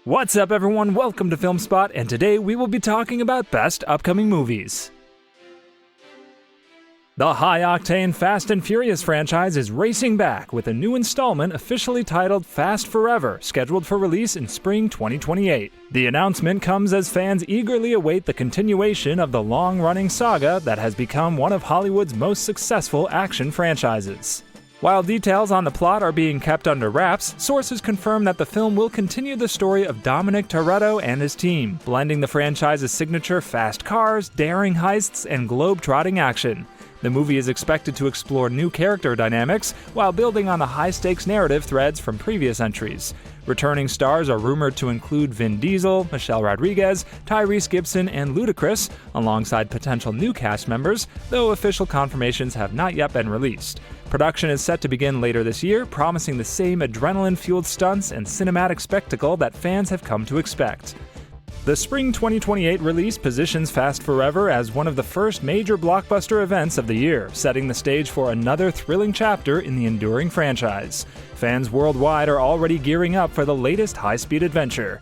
What's up, everyone? Welcome to FilmSpot, and today we will be talking about best upcoming movies. The high-octane Fast and Furious franchise is racing back with a new installment officially titled Fast Forever, scheduled for release in spring 2028. The announcement comes as fans eagerly await the continuation of the long-running saga that has become one of Hollywood's most successful action franchises. While details on the plot are being kept under wraps, sources confirm that the film will continue the story of Dominic Toretto and his team, blending the franchise's signature fast cars, daring heists, and globe-trotting action. The movie is expected to explore new character dynamics while building on the high-stakes narrative threads from previous entries. Returning stars are rumored to include Vin Diesel, Michelle Rodriguez, Tyrese Gibson, and Ludacris, alongside potential new cast members, though official confirmations have not yet been released. Production is set to begin later this year, promising the same adrenaline-fueled stunts and cinematic spectacle that fans have come to expect. The spring 2028 release positions Fast Forever as one of the first major blockbuster events of the year, setting the stage for another thrilling chapter in the enduring franchise. Fans worldwide are already gearing up for the latest high-speed adventure.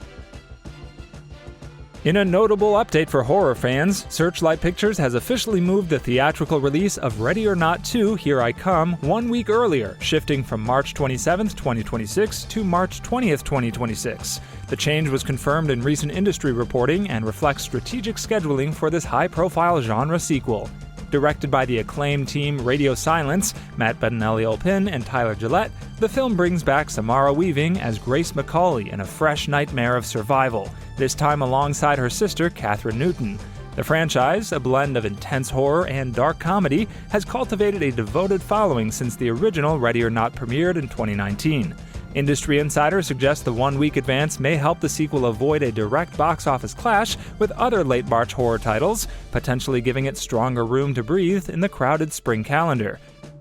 In a notable update for horror fans, Searchlight Pictures has officially moved the theatrical release of Ready or Not 2: Here I Come 1 week earlier, shifting from March 27, 2026 to March 20, 2026. The change was confirmed in recent industry reporting and reflects strategic scheduling for this high-profile genre sequel. Directed by the acclaimed team Radio Silence, Matt Bettinelli-Olpin, and Tyler Gillette, the film brings back Samara Weaving as Grace Macaulay in a fresh nightmare of survival, this time alongside her sister Catherine Newton. The franchise, a blend of intense horror and dark comedy, has cultivated a devoted following since the original Ready or Not premiered in 2019. Industry insiders suggest the 1 week advance may help the sequel avoid a direct box office clash with other late March horror titles, potentially giving it stronger room to breathe in the crowded spring calendar.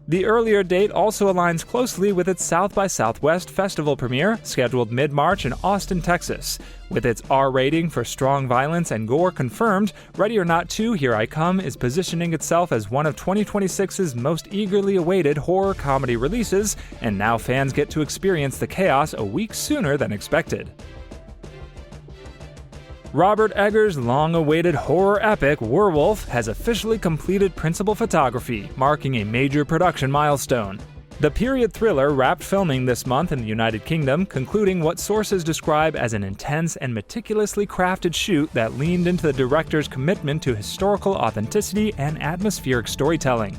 The earlier date also aligns closely with its South by Southwest festival premiere, scheduled mid-March in Austin, Texas. With its R rating for strong violence and gore confirmed, Ready or Not 2: Here I Come is positioning itself as one of 2026's most eagerly awaited horror comedy releases, and now fans get to experience the chaos a week sooner than expected. Robert Eggers' long-awaited horror epic Werwulf has officially completed principal photography, marking a major production milestone. The period thriller wrapped filming this month in the United Kingdom, concluding what sources describe as an intense and meticulously crafted shoot that leaned into the director's commitment to historical authenticity and atmospheric storytelling.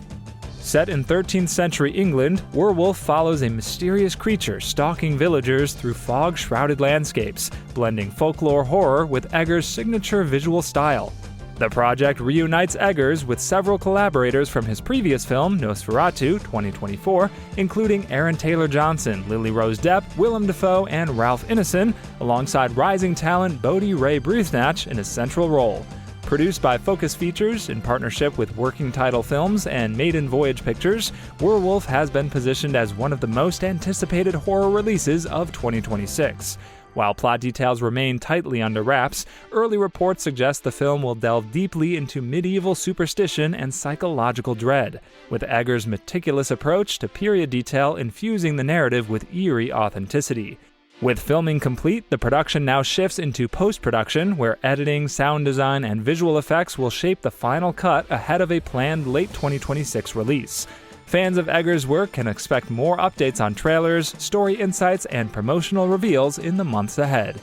Set in 13th century England, Werwulf follows a mysterious creature stalking villagers through fog-shrouded landscapes, blending folklore horror with Eggers' signature visual style. The project reunites Eggers with several collaborators from his previous film, Nosferatu 2024, including Aaron Taylor-Johnson, Lily Rose Depp, Willem Dafoe, and Ralph Ineson, alongside rising talent Bodhi Ray Breathnach in a central role. Produced by Focus Features in partnership with Working Title Films and Maiden Voyage Pictures, Werwulf has been positioned as one of the most anticipated horror releases of 2026. While plot details remain tightly under wraps, early reports suggest the film will delve deeply into medieval superstition and psychological dread, with Eggers' meticulous approach to period detail infusing the narrative with eerie authenticity. With filming complete, the production now shifts into post-production, where editing, sound design, and visual effects will shape the final cut ahead of a planned late 2026 release. Fans of Eggers' work can expect more updates on trailers, story insights, and promotional reveals in the months ahead.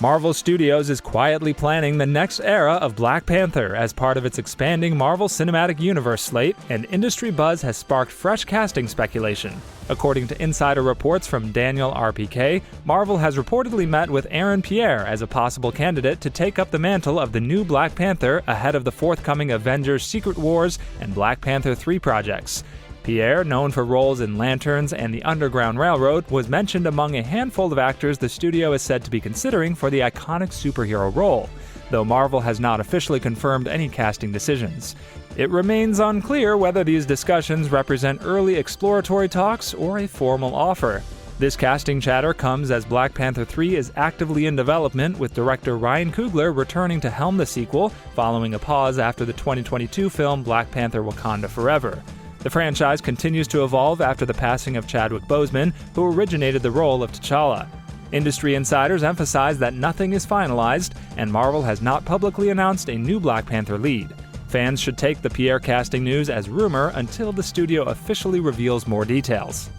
Marvel Studios is quietly planning the next era of Black Panther as part of its expanding Marvel Cinematic Universe slate, and industry buzz has sparked fresh casting speculation. According to insider reports from Daniel RPK, Marvel has reportedly met with Aaron Pierre as a possible candidate to take up the mantle of the new Black Panther ahead of the forthcoming Avengers Secret Wars and Black Panther 3 projects. Pierre, known for roles in Lanterns and the Underground Railroad, was mentioned among a handful of actors the studio is said to be considering for the iconic superhero role, though Marvel has not officially confirmed any casting decisions. It remains unclear whether these discussions represent early exploratory talks or a formal offer. This casting chatter comes as Black Panther 3 is actively in development, with director Ryan Coogler returning to helm the sequel following a pause after the 2022 film Black Panther: Wakanda Forever. The franchise continues to evolve after the passing of Chadwick Boseman, who originated the role of T'Challa. Industry insiders emphasize that nothing is finalized, and Marvel has not publicly announced a new Black Panther lead. Fans should take the Pierre casting news as rumor until the studio officially reveals more details.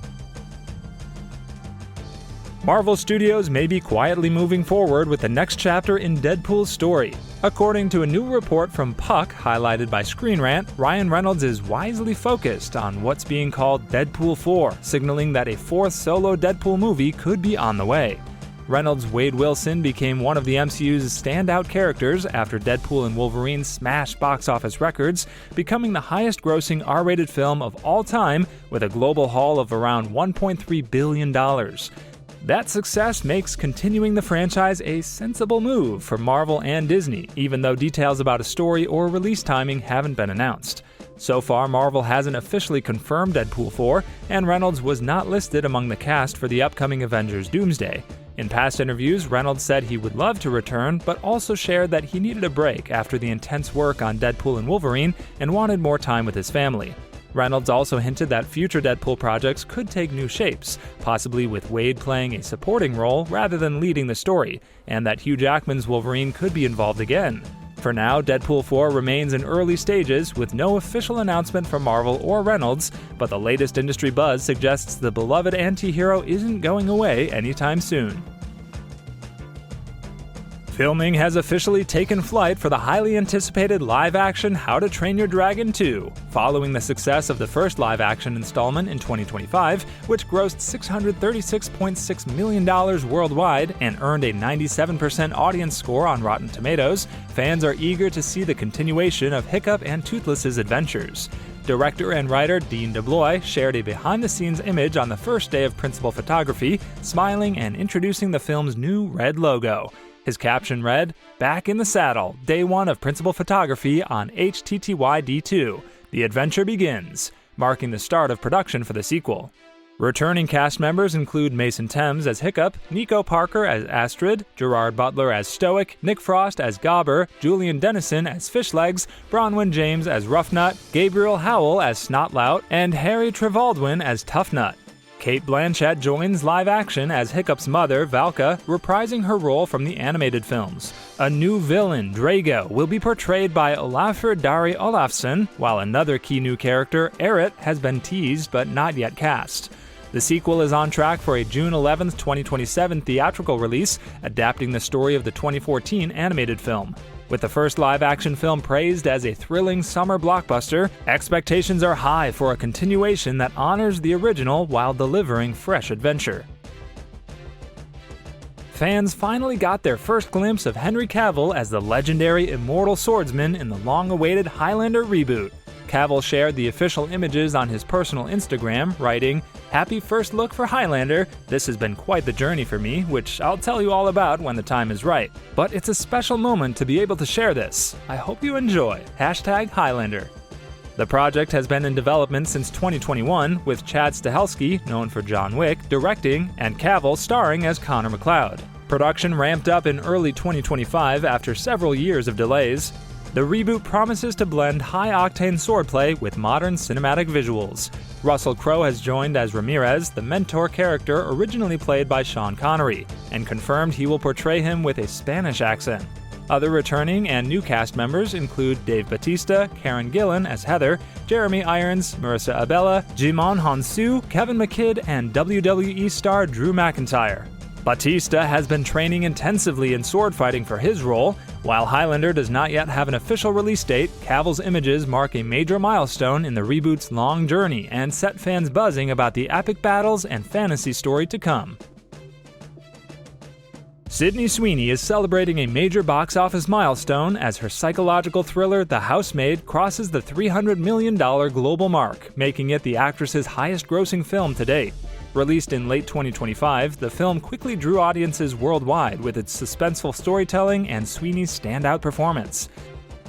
Marvel Studios may be quietly moving forward with the next chapter in Deadpool's story. According to a new report from Puck, highlighted by Screen Rant, Ryan Reynolds is wisely focused on what's being called Deadpool 4, signaling that a fourth solo Deadpool movie could be on the way. Reynolds' Wade Wilson became one of the MCU's standout characters after Deadpool and Wolverine smashed box office records, becoming the highest-grossing R-rated film of all time with a global haul of around $1.3 billion. That success makes continuing the franchise a sensible move for Marvel and Disney, even though details about a story or release timing haven't been announced. So far, Marvel hasn't officially confirmed Deadpool 4, and Reynolds was not listed among the cast for the upcoming Avengers Doomsday. In past interviews, Reynolds said he would love to return, but also shared that he needed a break after the intense work on Deadpool and Wolverine and wanted more time with his family. Reynolds also hinted that future Deadpool projects could take new shapes, possibly with Wade playing a supporting role rather than leading the story, and that Hugh Jackman's Wolverine could be involved again. For now, Deadpool 4 remains in early stages with no official announcement from Marvel or Reynolds, but the latest industry buzz suggests the beloved anti-hero isn't going away anytime soon. Filming has officially taken flight for the highly anticipated live-action How to Train Your Dragon 2, following the success of the first live-action installment in 2025, which grossed $636.6 million worldwide and earned a 97% audience score on Rotten Tomatoes. Fans are eager to see the continuation of Hiccup and Toothless's adventures. Director and writer Dean DeBlois shared a behind-the-scenes image on the first day of principal photography, smiling and introducing the film's new red logo. His caption read, "Back in the saddle, day one of principal photography on HTTYD2. The adventure begins," marking the start of production for the sequel. Returning cast members include Mason Thames as Hiccup, Nico Parker as Astrid, Gerard Butler as Stoic, Nick Frost as Gobber, Julian Dennison as Fishlegs, Bronwyn James as Roughnut, Gabriel Howell as Snotlout, and Harry Trevaldwin as Toughnut. Cate Blanchett joins live action as Hiccup's mother, Valka, reprising her role from the animated films. A new villain, Drago, will be portrayed by Olafur Darri Olafsson, while another key new character, Eret, has been teased but not yet cast. The sequel is on track for a June 11, 2027 theatrical release, adapting the story of the 2014 animated film. With the first live-action film praised as a thrilling summer blockbuster, expectations are high for a continuation that honors the original while delivering fresh adventure. Fans finally got their first glimpse of Henry Cavill as the legendary immortal swordsman in the long-awaited Highlander reboot. Cavill shared the official images on his personal Instagram, writing, "Happy first look for Highlander. This has been quite the journey for me, which I'll tell you all about when the time is right. But it's a special moment to be able to share this. I hope you enjoy. #Highlander." The project has been in development since 2021, with Chad Stahelski, known for John Wick, directing, and Cavill starring as Connor McLeod. Production ramped up in early 2025 after several years of delays. The reboot promises to blend high-octane swordplay with modern cinematic visuals. Russell Crowe has joined as Ramirez, the mentor character originally played by Sean Connery, and confirmed he will portray him with a Spanish accent. Other returning and new cast members include Dave Bautista, Karen Gillan as Heather, Jeremy Irons, Marissa Abela, Jimon Hounsou, Kevin McKidd, and WWE star Drew McIntyre. Bautista has been training intensively in sword fighting for his role. While Highlander does not yet have an official release date, Cavill's images mark a major milestone in the reboot's long journey and set fans buzzing about the epic battles and fantasy story to come. Sydney Sweeney is celebrating a major box office milestone as her psychological thriller The Housemaid crosses the $300 million global mark, making it the actress's highest-grossing film to date. Released in late 2025, the film quickly drew audiences worldwide with its suspenseful storytelling and Sweeney's standout performance.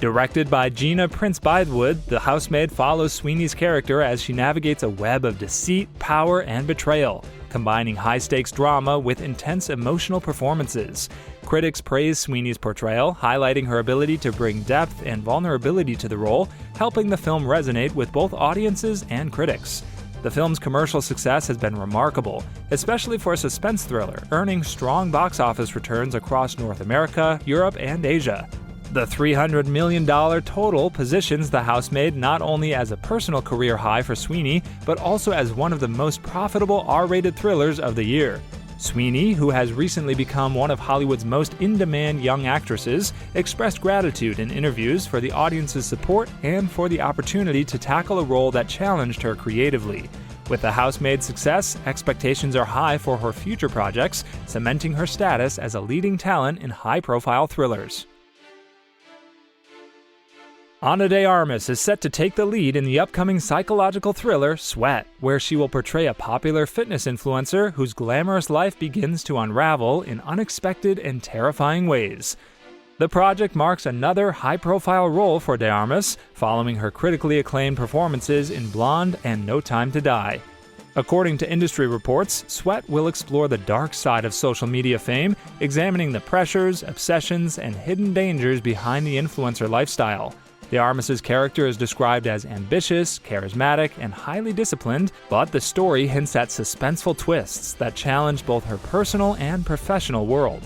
Directed by Gina Prince Bythewood, The Housemaid follows Sweeney's character as she navigates a web of deceit, power, and betrayal, combining high-stakes drama with intense emotional performances. Critics praise Sweeney's portrayal, highlighting her ability to bring depth and vulnerability to the role, helping the film resonate with both audiences and critics. The film's commercial success has been remarkable, especially for a suspense thriller, earning strong box office returns across North America, Europe, and Asia. The $300 million total positions The Housemaid not only as a personal career high for Sweeney, but also as one of the most profitable R-rated thrillers of the year. Sweeney, who has recently become one of Hollywood's most in-demand young actresses, expressed gratitude in interviews for the audience's support and for the opportunity to tackle a role that challenged her creatively. With The Housemaid's success, expectations are high for her future projects, cementing her status as a leading talent in high-profile thrillers. Ana de Armas is set to take the lead in the upcoming psychological thriller Sweat, where she will portray a popular fitness influencer whose glamorous life begins to unravel in unexpected and terrifying ways. The project marks another high-profile role for de Armas, following her critically acclaimed performances in Blonde and No Time to Die. According to industry reports, Sweat will explore the dark side of social media fame, examining the pressures, obsessions, and hidden dangers behind the influencer lifestyle. De Armas's character is described as ambitious, charismatic, and highly disciplined, but the story hints at suspenseful twists that challenge both her personal and professional world.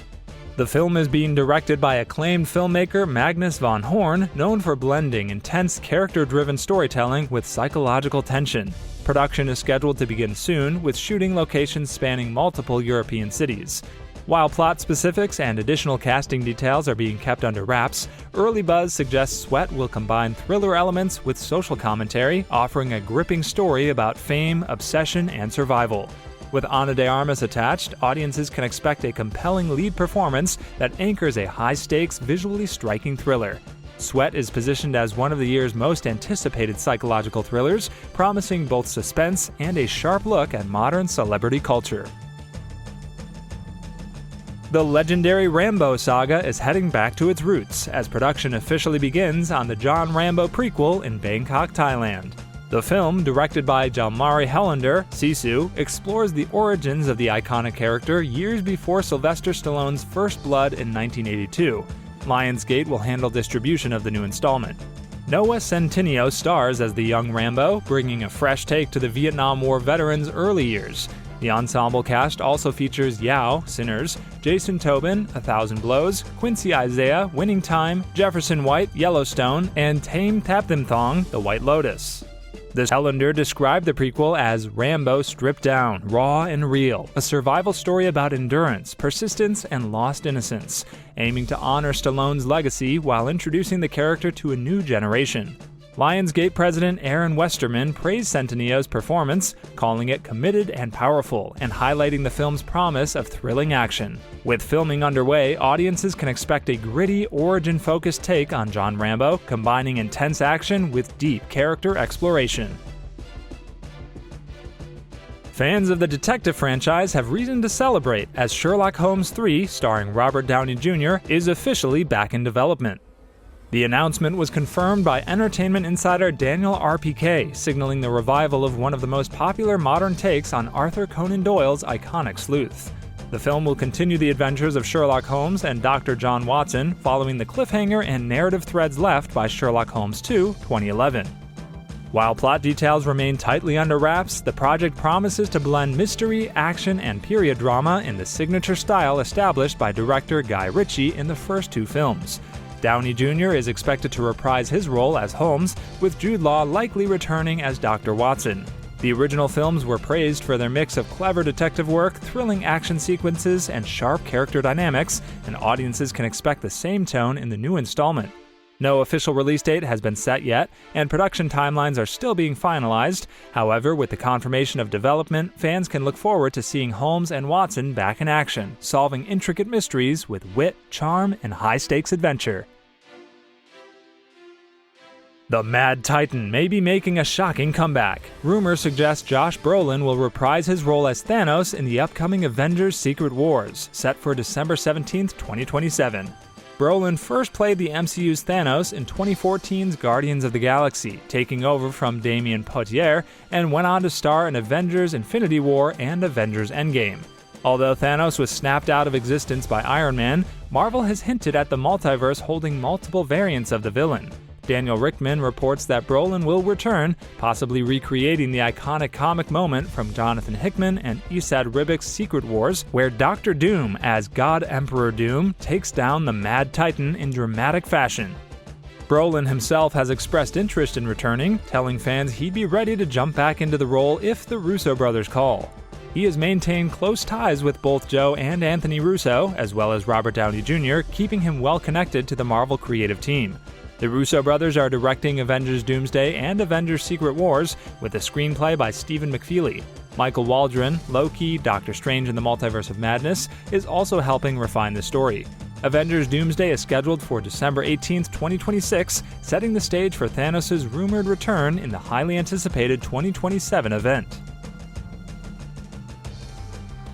The film is being directed by acclaimed filmmaker Magnus von Horn, known for blending intense character-driven storytelling with psychological tension. Production is scheduled to begin soon, with shooting locations spanning multiple European cities. While plot specifics and additional casting details are being kept under wraps, early buzz suggests Sweat will combine thriller elements with social commentary, offering a gripping story about fame, obsession, and survival. With Ana de Armas attached, audiences can expect a compelling lead performance that anchors a high-stakes, visually striking thriller. Sweat is positioned as one of the year's most anticipated psychological thrillers, promising both suspense and a sharp look at modern celebrity culture. The legendary Rambo saga is heading back to its roots as production officially begins on the John Rambo prequel in Bangkok, Thailand. The film, directed by Jalmari Highlander, Sisu, explores the origins of the iconic character years before Sylvester Stallone's First Blood in 1982. Lionsgate will handle distribution of the new installment. Noah Centineo stars as the young Rambo, bringing a fresh take to the Vietnam War veteran's early years. The ensemble cast also features Yao, Sinners, Jason Tobin, 1,000 Blows, Quincy Isaiah, Winning Time, Jefferson White, Yellowstone, and Tame Tapthim Thong, The White Lotus. The Highlander described the prequel as Rambo stripped down, raw and real, a survival story about endurance, persistence, and lost innocence, aiming to honor Stallone's legacy while introducing the character to a new generation. Lionsgate president Aaron Westerman praised Centineo's performance, calling it committed and powerful, and highlighting the film's promise of thrilling action. With filming underway, audiences can expect a gritty, origin-focused take on John Rambo, combining intense action with deep character exploration. Fans of the detective franchise have reason to celebrate as Sherlock Holmes 3, starring Robert Downey Jr., is officially back in development. The announcement was confirmed by entertainment insider Daniel RPK, signaling the revival of one of the most popular modern takes on Arthur Conan Doyle's iconic sleuth. The film will continue the adventures of Sherlock Holmes and Dr. John Watson, following the cliffhanger and narrative threads left by Sherlock Holmes 2, 2011. While plot details remain tightly under wraps, the project promises to blend mystery, action, and period drama in the signature style established by director Guy Ritchie in the first two films. Downey Jr. is expected to reprise his role as Holmes, with Jude Law likely returning as Dr. Watson. The original films were praised for their mix of clever detective work, thrilling action sequences, and sharp character dynamics, and audiences can expect the same tone in the new installment. No official release date has been set yet, and production timelines are still being finalized. However, with the confirmation of development, fans can look forward to seeing Holmes and Watson back in action, solving intricate mysteries with wit, charm, and high-stakes adventure. The Mad Titan may be making a shocking comeback. Rumors suggest Josh Brolin will reprise his role as Thanos in the upcoming Avengers Secret Wars, set for December 17, 2027. Brolin first played the MCU's Thanos in 2014's Guardians of the Galaxy, taking over from Damien Poitier, and went on to star in Avengers Infinity War and Avengers Endgame. Although Thanos was snapped out of existence by Iron Man, Marvel has hinted at the multiverse holding multiple variants of the villain. Daniel Richtman reports that Brolin will return, possibly recreating the iconic comic moment from Jonathan Hickman and Esad Ribick's Secret Wars, where Dr. Doom, as God Emperor Doom, takes down the Mad Titan in dramatic fashion. Brolin himself has expressed interest in returning, telling fans he'd be ready to jump back into the role if the Russo brothers call. He has maintained close ties with both Joe and Anthony Russo, as well as Robert Downey Jr., keeping him well connected to the Marvel creative team. The Russo brothers are directing Avengers Doomsday and Avengers Secret Wars, with a screenplay by Stephen McFeely. Michael Waldron, Loki, Doctor Strange in the Multiverse of Madness, is also helping refine the story. Avengers Doomsday is scheduled for December 18, 2026, setting the stage for Thanos' rumored return in the highly anticipated 2027 event.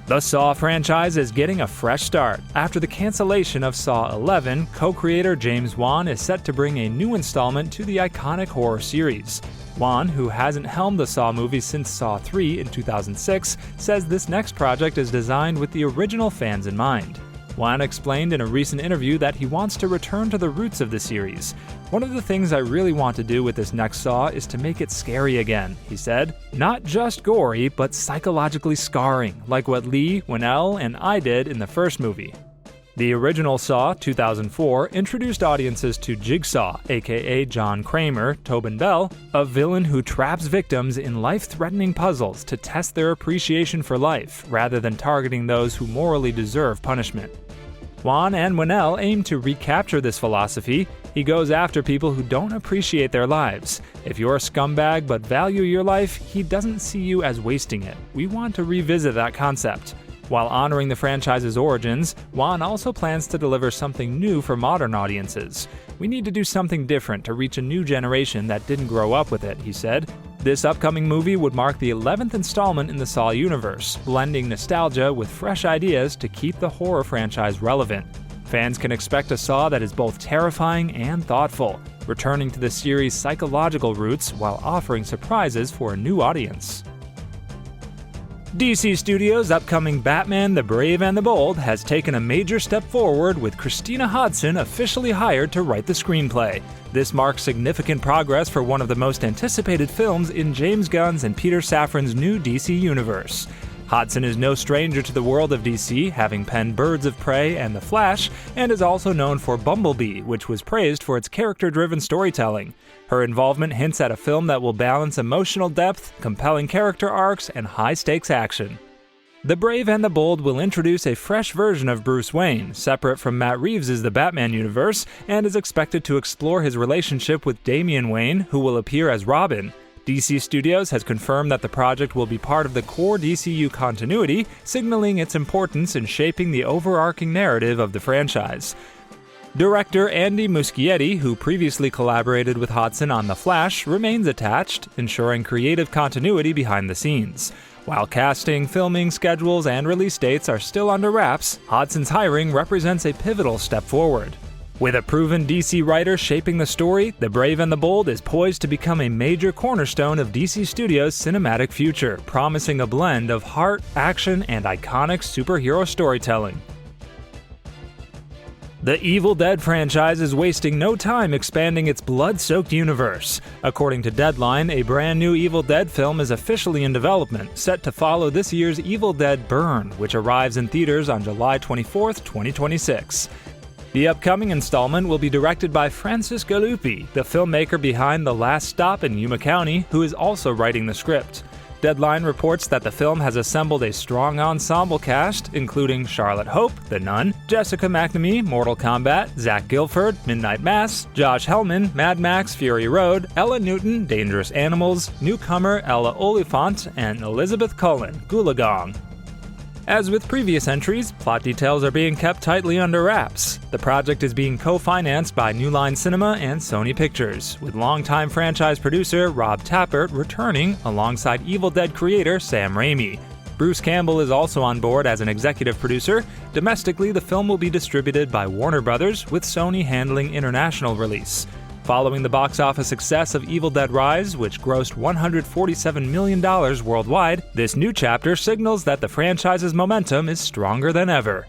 The Saw franchise is getting a fresh start. After the cancellation of Saw 11, co-creator James Wan is set to bring a new installment to the iconic horror series. Wan, who hasn't helmed the Saw movies since Saw 3 in 2006, says this next project is designed with the original fans in mind. Wan explained in a recent interview that he wants to return to the roots of the series. "One of the things I really want to do with this next Saw is to make it scary again," he said. "Not just gory, but psychologically scarring, like what Lee, Winnell, and I did in the first movie." The original Saw, 2004, introduced audiences to Jigsaw, aka John Kramer, Tobin Bell, a villain who traps victims in life-threatening puzzles to test their appreciation for life, rather than targeting those who morally deserve punishment. Wan and Winnell aim to recapture this philosophy. He goes after people who don't appreciate their lives. If you're a scumbag but value your life, he doesn't see you as wasting it. We want to revisit that concept. While honoring the franchise's origins, Wan also plans to deliver something new for modern audiences. "We need to do something different to reach a new generation that didn't grow up with it," he said. This upcoming movie would mark the 11th installment in the Saw universe, blending nostalgia with fresh ideas to keep the horror franchise relevant. Fans can expect a Saw that is both terrifying and thoughtful, returning to the series' psychological roots while offering surprises for a new audience. DC Studios' upcoming Batman: The Brave and the Bold has taken a major step forward, with Christina Hodson officially hired to write the screenplay. This marks significant progress for one of the most anticipated films in James Gunn's and Peter Safran's new DC universe. Hodson is no stranger to the world of DC, having penned Birds of Prey and The Flash, and is also known for Bumblebee, which was praised for its character-driven storytelling. Her involvement hints at a film that will balance emotional depth, compelling character arcs, and high-stakes action. The Brave and the Bold will introduce a fresh version of Bruce Wayne, separate from Matt Reeves' The Batman universe, and is expected to explore his relationship with Damian Wayne, who will appear as Robin. DC Studios has confirmed that the project will be part of the core DCU continuity, signaling its importance in shaping the overarching narrative of the franchise. Director Andy Muschietti, who previously collaborated with Hodson on The Flash, remains attached, ensuring creative continuity behind the scenes. While casting, filming, schedules, and release dates are still under wraps, Hodson's hiring represents a pivotal step forward. With a proven DC writer shaping the story, The Brave and the Bold is poised to become a major cornerstone of DC Studios' cinematic future, promising a blend of heart, action, and iconic superhero storytelling. The Evil Dead franchise is wasting no time expanding its blood-soaked universe. According to Deadline, a brand new Evil Dead film is officially in development, set to follow this year's Evil Dead Burn, which arrives in theaters on July 24, 2026. The upcoming installment will be directed by Francis Galuppi, the filmmaker behind The Last Stop in Yuma County, who is also writing the script. Deadline reports that the film has assembled a strong ensemble cast, including Charlotte Hope, The Nun, Jessica McNamee, Mortal Kombat, Zach Gilford, Midnight Mass, Josh Hellman, Mad Max, Fury Road, Ella Newton, Dangerous Animals, newcomer Ella Oliphant, and Elizabeth Cullen, Gulagong. As with previous entries, plot details are being kept tightly under wraps. The project is being co-financed by New Line Cinema and Sony Pictures, with longtime franchise producer Rob Tappert returning alongside Evil Dead creator Sam Raimi. Bruce Campbell is also on board as an executive producer. Domestically, the film will be distributed by Warner Brothers, with Sony handling international release. Following the box office success of Evil Dead Rise, which grossed $147 million worldwide, this new chapter signals that the franchise's momentum is stronger than ever.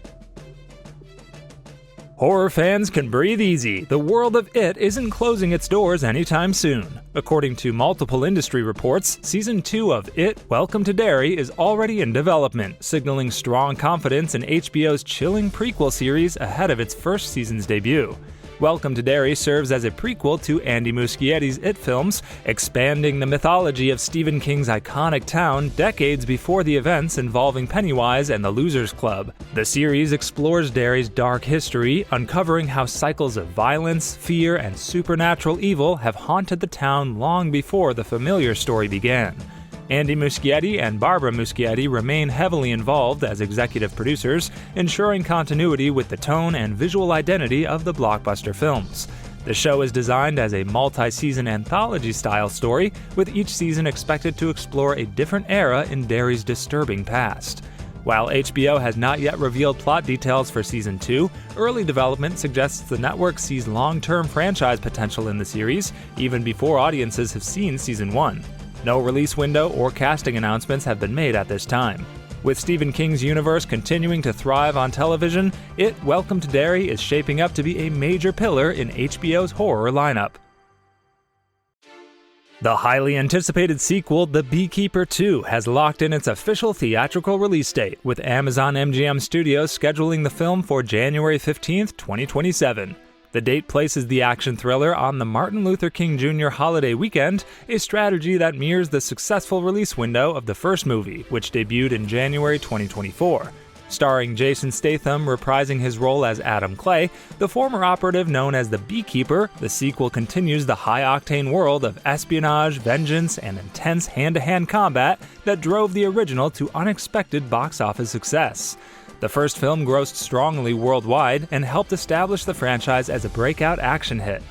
Horror fans can breathe easy. The world of It isn't closing its doors anytime soon. According to multiple industry reports, Season 2 of It, Welcome to Derry is already in development, signaling strong confidence in HBO's chilling prequel series ahead of its first season's debut. Welcome to Derry serves as a prequel to Andy Muschietti's It films, expanding the mythology of Stephen King's iconic town decades before the events involving Pennywise and the Losers Club. The series explores Derry's dark history, uncovering how cycles of violence, fear, and supernatural evil have haunted the town long before the familiar story began. Andy Muschietti and Barbara Muschietti remain heavily involved as executive producers, ensuring continuity with the tone and visual identity of the blockbuster films. The show is designed as a multi-season anthology-style story, with each season expected to explore a different era in Derry's disturbing past. While HBO has not yet revealed plot details for Season 2, early development suggests the network sees long-term franchise potential in the series, even before audiences have seen Season 1. No release window or casting announcements have been made at this time. With Stephen King's universe continuing to thrive on television, It, Welcome to Derry is shaping up to be a major pillar in HBO's horror lineup. The highly anticipated sequel, The Beekeeper 2, has locked in its official theatrical release date, with Amazon MGM Studios scheduling the film for January 15, 2027. The date places the action thriller on the Martin Luther King Jr. holiday weekend, a strategy that mirrors the successful release window of the first movie, which debuted in January 2024. Starring Jason Statham reprising his role as Adam Clay, the former operative known as the Beekeeper, the sequel continues the high-octane world of espionage, vengeance, and intense hand-to-hand combat that drove the original to unexpected box office success. The first film grossed strongly worldwide and helped establish the franchise as a breakout action hit.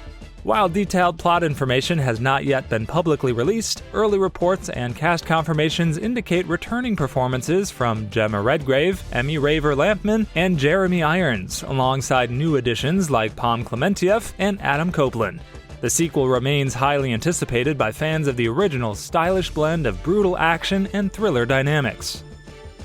While detailed plot information has not yet been publicly released, early reports and cast confirmations indicate returning performances from Gemma Redgrave, Emmy Raver-Lampman, and Jeremy Irons, alongside new additions like Pom Klementieff and Adam Copeland. The sequel remains highly anticipated by fans of the original's stylish blend of brutal action and thriller dynamics.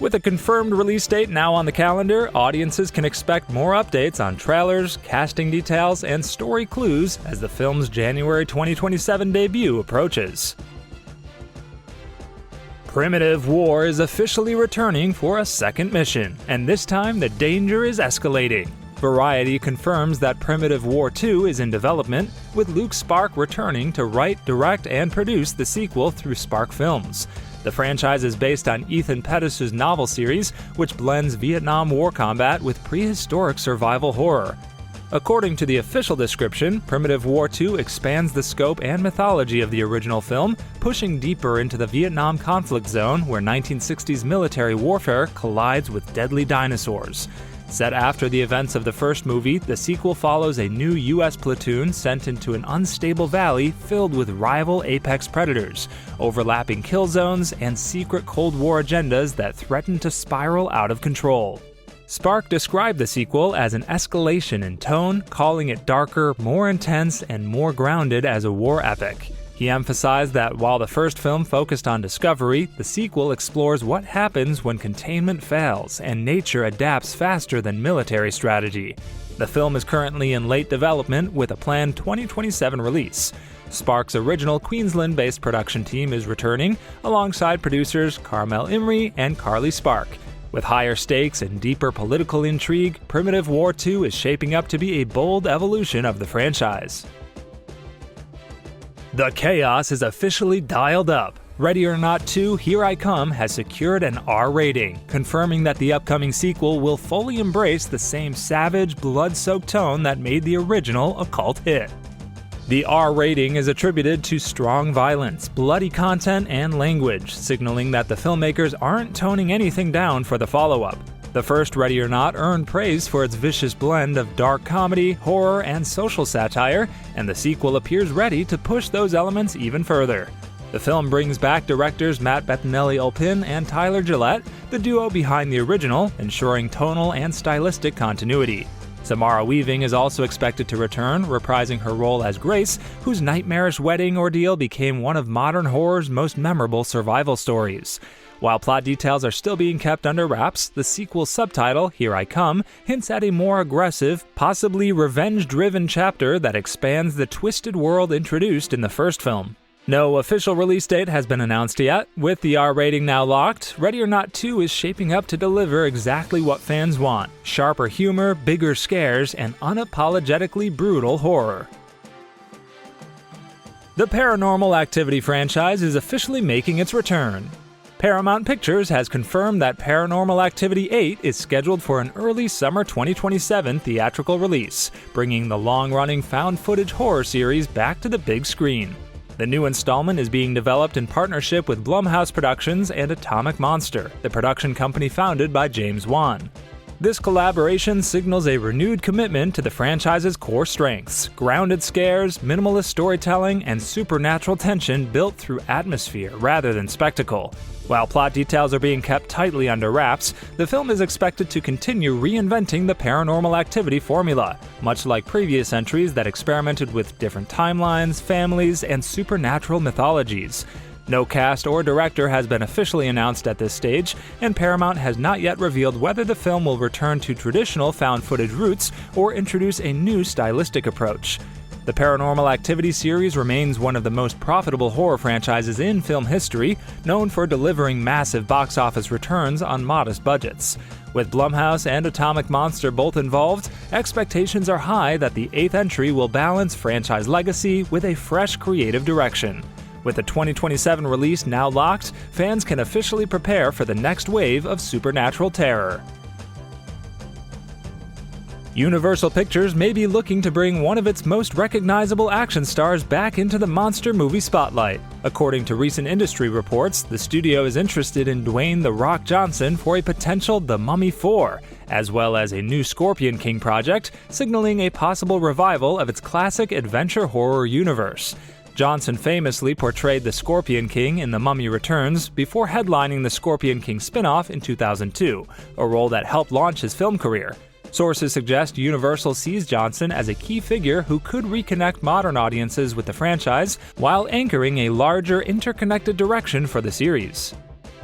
With a confirmed release date now on the calendar, audiences can expect more updates on trailers, casting details, and story clues as the film's January 2027 debut approaches. Primitive War is officially returning for a second mission, and this time the danger is escalating. Variety confirms that Primitive War 2 is in development, with Luke Spark returning to write, direct, and produce the sequel through Spark Films. The franchise is based on Ethan Pettis' novel series, which blends Vietnam War combat with prehistoric survival horror. According to the official description, Primitive War 2 expands the scope and mythology of the original film, pushing deeper into the Vietnam conflict zone where 1960s military warfare collides with deadly dinosaurs. Set after the events of the first movie, the sequel follows a new U.S. platoon sent into an unstable valley filled with rival apex predators, overlapping kill zones, and secret Cold War agendas that threaten to spiral out of control. Spark described the sequel as an escalation in tone, calling it darker, more intense, and more grounded as a war epic. He emphasized that while the first film focused on discovery, the sequel explores what happens when containment fails and nature adapts faster than military strategy. The film is currently in late development with a planned 2027 release. Spark's original Queensland-based production team is returning, alongside producers Carmel Imrie and Carly Spark. With higher stakes and deeper political intrigue, Primitive War 2 is shaping up to be a bold evolution of the franchise. The chaos is officially dialed up. Ready or Not 2: Here I Come has secured an R rating, confirming that the upcoming sequel will fully embrace the same savage, blood-soaked tone that made the original a cult hit. The R rating is attributed to strong violence, bloody content, and language, signaling that the filmmakers aren't toning anything down for the follow-up. The first Ready or Not earned praise for its vicious blend of dark comedy, horror, and social satire, and the sequel appears ready to push those elements even further. The film brings back directors Matt Bettinelli-Olpin and Tyler Gillette, the duo behind the original, ensuring tonal and stylistic continuity. Samara Weaving is also expected to return, reprising her role as Grace, whose nightmarish wedding ordeal became one of modern horror's most memorable survival stories. While plot details are still being kept under wraps, the sequel's subtitle, Here I Come, hints at a more aggressive, possibly revenge-driven chapter that expands the twisted world introduced in the first film. No official release date has been announced yet. With the R rating now locked, Ready or Not 2 is shaping up to deliver exactly what fans want: sharper humor, bigger scares, and unapologetically brutal horror. The Paranormal Activity franchise is officially making its return. Paramount Pictures has confirmed that Paranormal Activity 8 is scheduled for an early summer 2027 theatrical release, bringing the long-running found-footage horror series back to the big screen. The new installment is being developed in partnership with Blumhouse Productions and Atomic Monster, the production company founded by James Wan. This collaboration signals a renewed commitment to the franchise's core strengths: grounded scares, minimalist storytelling, and supernatural tension built through atmosphere rather than spectacle. While plot details are being kept tightly under wraps, the film is expected to continue reinventing the Paranormal Activity formula, much like previous entries that experimented with different timelines, families, and supernatural mythologies. No cast or director has been officially announced at this stage, and Paramount has not yet revealed whether the film will return to traditional found-footage roots or introduce a new stylistic approach. The Paranormal Activity series remains one of the most profitable horror franchises in film history, known for delivering massive box office returns on modest budgets. With Blumhouse and Atomic Monster both involved, expectations are high that the 8th entry will balance franchise legacy with a fresh creative direction. With the 2027 release now locked, fans can officially prepare for the next wave of supernatural terror. Universal Pictures may be looking to bring one of its most recognizable action stars back into the monster movie spotlight. According to recent industry reports, the studio is interested in Dwayne "The Rock" Johnson for a potential The Mummy 4, as well as a new Scorpion King project, signaling a possible revival of its classic adventure horror universe. Johnson famously portrayed the Scorpion King in The Mummy Returns before headlining the Scorpion King spin-off in 2002, a role that helped launch his film career. Sources suggest Universal sees Johnson as a key figure who could reconnect modern audiences with the franchise while anchoring a larger, interconnected direction for the series.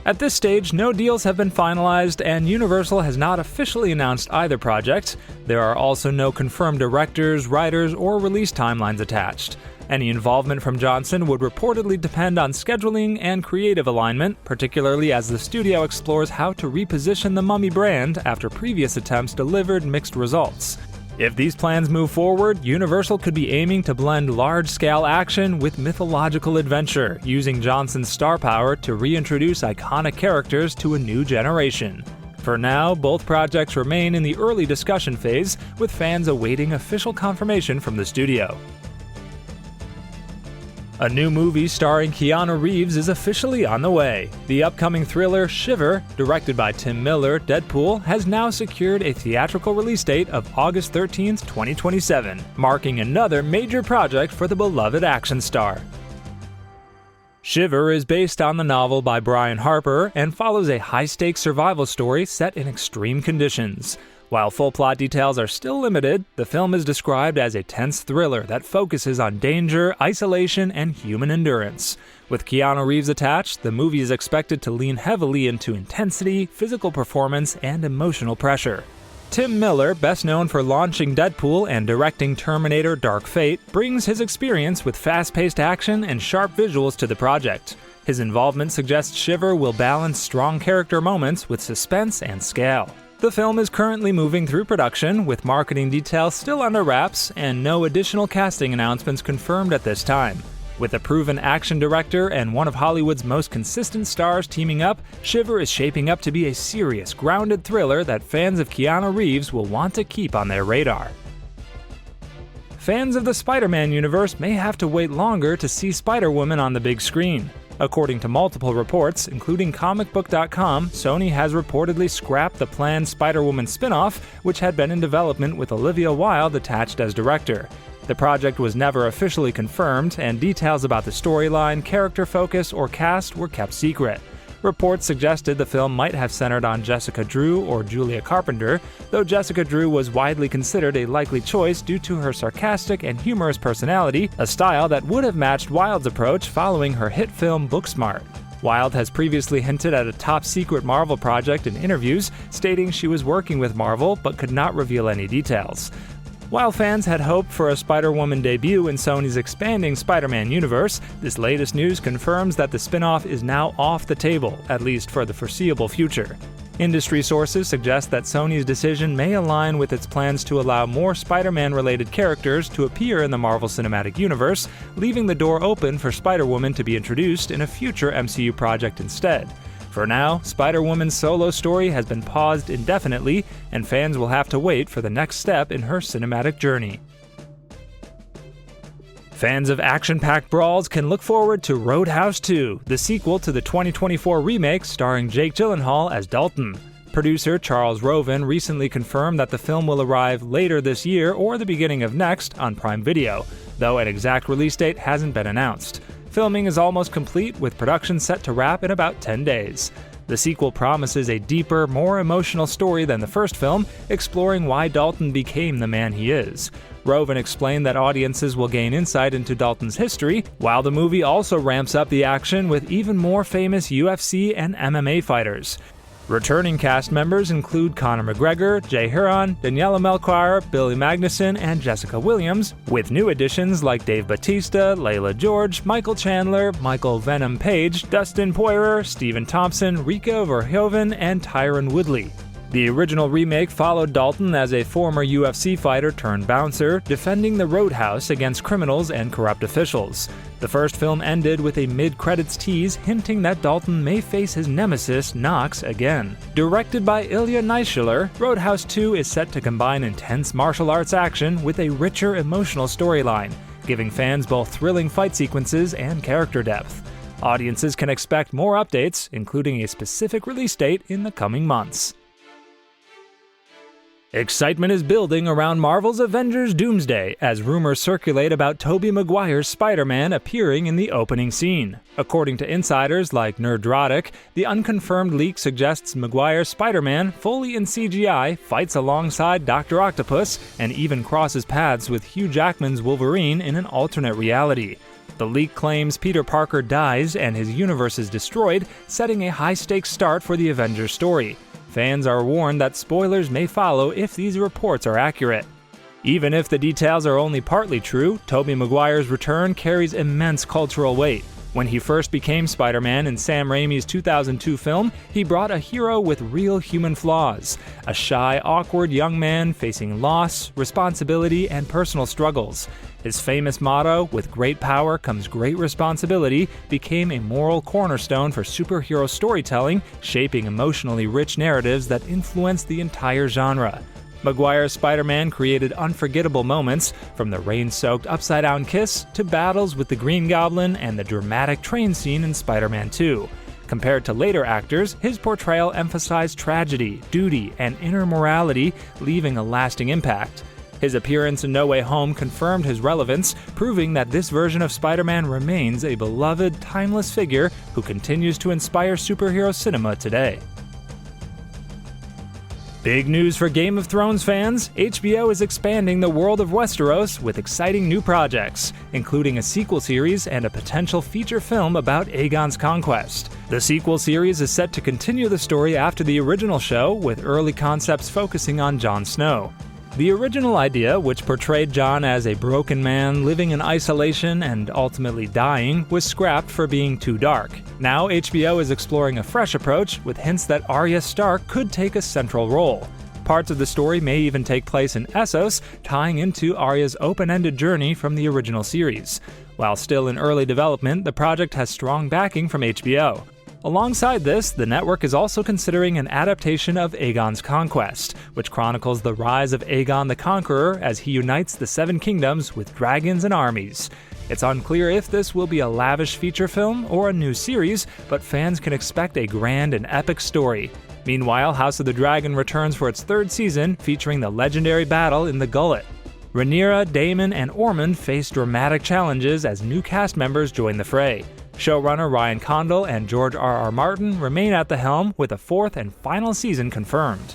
At this stage, no deals have been finalized, and Universal has not officially announced either project. There are also no confirmed directors, writers, or release timelines attached. Any involvement from Johnson would reportedly depend on scheduling and creative alignment, particularly as the studio explores how to reposition the Mummy brand after previous attempts delivered mixed results. If these plans move forward, Universal could be aiming to blend large-scale action with mythological adventure, using Johnson's star power to reintroduce iconic characters to a new generation. For now, both projects remain in the early discussion phase, with fans awaiting official confirmation from the studio. A new movie starring Keanu Reeves is officially on the way. The upcoming thriller Shiver, directed by Tim Miller, Deadpool, has now secured a theatrical release date of August 13, 2027, marking another major project for the beloved action star. Shiver is based on the novel by Brian Harper and follows a high-stakes survival story set in extreme conditions. While full plot details are still limited, the film is described as a tense thriller that focuses on danger, isolation, and human endurance. With Keanu Reeves attached, the movie is expected to lean heavily into intensity, physical performance, and emotional pressure. Tim Miller, best known for launching Deadpool and directing Terminator: Dark Fate, brings his experience with fast-paced action and sharp visuals to the project. His involvement suggests Shiver will balance strong character moments with suspense and scale. The film is currently moving through production, with marketing details still under wraps and no additional casting announcements confirmed at this time. With a proven action director and one of Hollywood's most consistent stars teaming up, Shiver is shaping up to be a serious, grounded thriller that fans of Keanu Reeves will want to keep on their radar. Fans of the Spider-Man universe may have to wait longer to see Spider-Woman on the big screen. According to multiple reports, including comicbook.com, Sony has reportedly scrapped the planned Spider-Woman spin-off, which had been in development with Olivia Wilde attached as director. The project was never officially confirmed, and details about the storyline, character focus, or cast were kept secret. Reports suggested the film might have centered on Jessica Drew or Julia Carpenter, though Jessica Drew was widely considered a likely choice due to her sarcastic and humorous personality, a style that would have matched Wilde's approach following her hit film Booksmart. Wilde has previously hinted at a top-secret Marvel project in interviews, stating she was working with Marvel but could not reveal any details. While fans had hoped for a Spider-Woman debut in Sony's expanding Spider-Man universe, this latest news confirms that the spin-off is now off the table, at least for the foreseeable future. Industry sources suggest that Sony's decision may align with its plans to allow more Spider-Man-related characters to appear in the Marvel Cinematic Universe, leaving the door open for Spider-Woman to be introduced in a future MCU project instead. For now, Spider-Woman's solo story has been paused indefinitely, and fans will have to wait for the next step in her cinematic journey. Fans of action-packed brawls can look forward to Roadhouse 2, the sequel to the 2024 remake starring Jake Gyllenhaal as Dalton. Producer Charles Roven recently confirmed that the film will arrive later this year or the beginning of next on Prime Video, though an exact release date hasn't been announced. Filming is almost complete, with production set to wrap in about 10 days. The sequel promises a deeper, more emotional story than the first film, exploring why Dalton became the man he is. Roven explained that audiences will gain insight into Dalton's history, while the movie also ramps up the action with even more famous UFC and MMA fighters. Returning cast members include Conor McGregor, Jay Huron, Daniela Melchior, Billy Magnuson, and Jessica Williams, with new additions like Dave Bautista, Layla George, Michael Chandler, Michael Venom Page, Dustin Poirier, Stephen Thompson, Rika Verhoeven, and Tyron Woodley. The original remake followed Dalton as a former UFC fighter turned bouncer, defending the Roadhouse against criminals and corrupt officials. The first film ended with a mid-credits tease hinting that Dalton may face his nemesis, Knox, again. Directed by Ilya Naishuller, Roadhouse 2 is set to combine intense martial arts action with a richer emotional storyline, giving fans both thrilling fight sequences and character depth. Audiences can expect more updates, including a specific release date in the coming months. Excitement is building around Marvel's Avengers Doomsday as rumors circulate about Tobey Maguire's Spider-Man appearing in the opening scene. According to insiders like Nerdrotic, the unconfirmed leak suggests Maguire's Spider-Man, fully in CGI, fights alongside Dr. Octopus and even crosses paths with Hugh Jackman's Wolverine in an alternate reality. The leak claims Peter Parker dies and his universe is destroyed, setting a high-stakes start for the Avengers story. Fans are warned that spoilers may follow if these reports are accurate. Even if the details are only partly true, Tobey Maguire's return carries immense cultural weight. When he first became Spider-Man in Sam Raimi's 2002 film, he brought a hero with real human flaws, a shy, awkward young man facing loss, responsibility, and personal struggles. His famous motto, "With great power comes great responsibility," became a moral cornerstone for superhero storytelling, shaping emotionally rich narratives that influenced the entire genre. Maguire's Spider-Man created unforgettable moments, from the rain-soaked upside-down kiss to battles with the Green Goblin and the dramatic train scene in Spider-Man 2. Compared to later actors, his portrayal emphasized tragedy, duty, and inner morality, leaving a lasting impact. His appearance in No Way Home confirmed his relevance, proving that this version of Spider-Man remains a beloved, timeless figure who continues to inspire superhero cinema today. Big news for Game of Thrones fans! HBO is expanding the world of Westeros with exciting new projects, including a sequel series and a potential feature film about Aegon's conquest. The sequel series is set to continue the story after the original show, with early concepts focusing on Jon Snow. The original idea, which portrayed Jon as a broken man living in isolation and ultimately dying, was scrapped for being too dark. Now HBO is exploring a fresh approach, with hints that Arya Stark could take a central role. Parts of the story may even take place in Essos, tying into Arya's open-ended journey from the original series. While still in early development, the project has strong backing from HBO. Alongside this, the network is also considering an adaptation of Aegon's Conquest, which chronicles the rise of Aegon the Conqueror as he unites the Seven Kingdoms with dragons and armies. It's unclear if this will be a lavish feature film or a new series, but fans can expect a grand and epic story. Meanwhile, House of the Dragon returns for its third season, featuring the legendary battle in the Gullet. Rhaenyra, Daemon, and Ormond face dramatic challenges as new cast members join the fray. Showrunner Ryan Condal and George R.R. Martin remain at the helm, with a fourth and final season confirmed.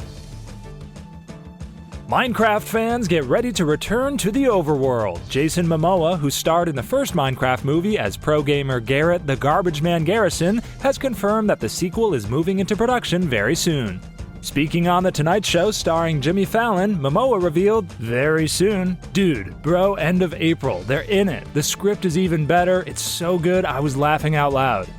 Minecraft fans, get ready to return to the overworld. Jason Momoa, who starred in the first Minecraft movie as pro gamer Garrett the Garbage Man Garrison, has confirmed that the sequel is moving into production very soon. Speaking on The Tonight Show starring Jimmy Fallon, Momoa revealed, "Very soon. Dude, bro, end of April. They're in it. The script is even better. It's so good, I was laughing out loud."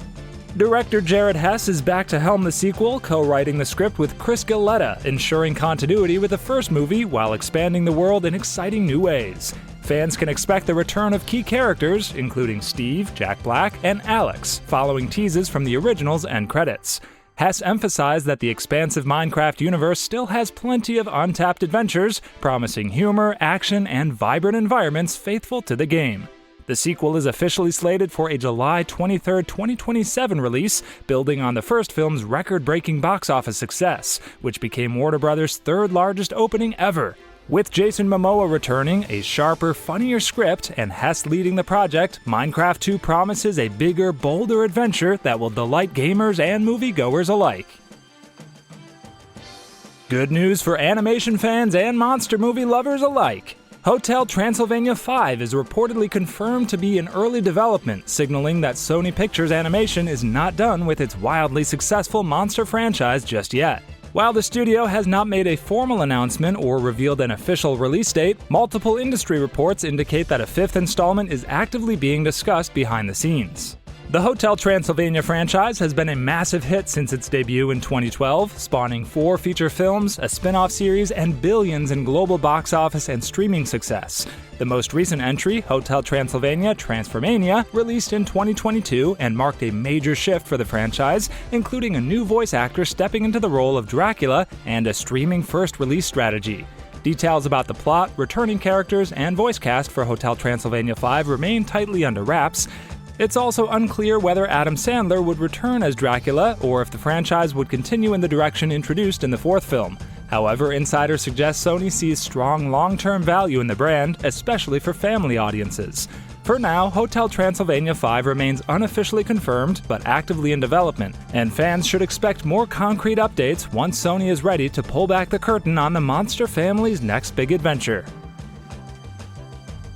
Director Jared Hess is back to helm the sequel, co-writing the script with Chris Galletta, ensuring continuity with the first movie while expanding the world in exciting new ways. Fans can expect the return of key characters, including Steve, Jack Black, and Alex, following teases from the originals and credits. Hess emphasized that the expansive Minecraft universe still has plenty of untapped adventures, promising humor, action, and vibrant environments faithful to the game. The sequel is officially slated for a July 23, 2027 release, building on the first film's record-breaking box office success, which became Warner Brothers' third-largest opening ever. With Jason Momoa returning, a sharper, funnier script, and Hess leading the project, Minecraft 2 promises a bigger, bolder adventure that will delight gamers and moviegoers alike. Good news for animation fans and monster movie lovers alike. Hotel Transylvania 5 is reportedly confirmed to be in early development, signaling that Sony Pictures Animation is not done with its wildly successful monster franchise just yet. While the studio has not made a formal announcement or revealed an official release date, multiple industry reports indicate that a fifth installment is actively being discussed behind the scenes. The Hotel Transylvania franchise has been a massive hit since its debut in 2012, spawning 4 feature films, a spin-off series, and billions in global box office and streaming success. The most recent entry, Hotel Transylvania Transformania, released in 2022 and marked a major shift for the franchise, including a new voice actor stepping into the role of Dracula and a streaming first release strategy. Details about the plot, returning characters, and voice cast for Hotel Transylvania 5 remain tightly under wraps. It's also unclear whether Adam Sandler would return as Dracula or if the franchise would continue in the direction introduced in the fourth film. However, insiders suggest Sony sees strong long-term value in the brand, especially for family audiences. For now, Hotel Transylvania 5 remains unofficially confirmed but actively in development, and fans should expect more concrete updates once Sony is ready to pull back the curtain on the monster family's next big adventure.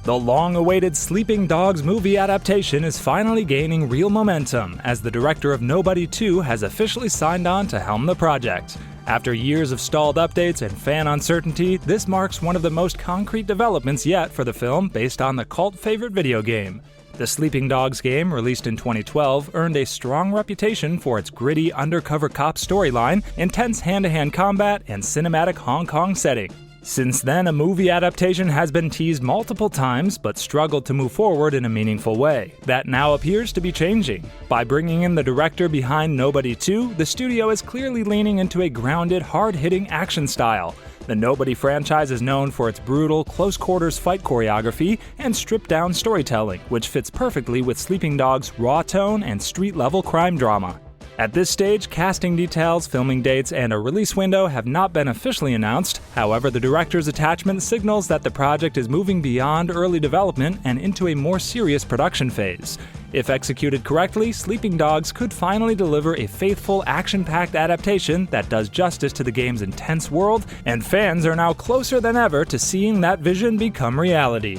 The long-awaited Sleeping Dogs movie adaptation is finally gaining real momentum, as the director of Nobody 2 has officially signed on to helm the project. After years of stalled updates and fan uncertainty, this marks one of the most concrete developments yet for the film based on the cult favorite video game. The Sleeping Dogs game, released in 2012, earned a strong reputation for its gritty undercover cop storyline, intense hand-to-hand combat, and cinematic Hong Kong setting. Since then, a movie adaptation has been teased multiple times but struggled to move forward in a meaningful way. That now appears to be changing. By bringing in the director behind Nobody 2, the studio is clearly leaning into a grounded, hard-hitting action style. The Nobody franchise is known for its brutal, close-quarters fight choreography and stripped-down storytelling, which fits perfectly with Sleeping Dogs' raw tone and street-level crime drama. At this stage, casting details, filming dates, and a release window have not been officially announced. However, the director's attachment signals that the project is moving beyond early development and into a more serious production phase. If executed correctly, Sleeping Dogs could finally deliver a faithful, action-packed adaptation that does justice to the game's intense world, and fans are now closer than ever to seeing that vision become reality.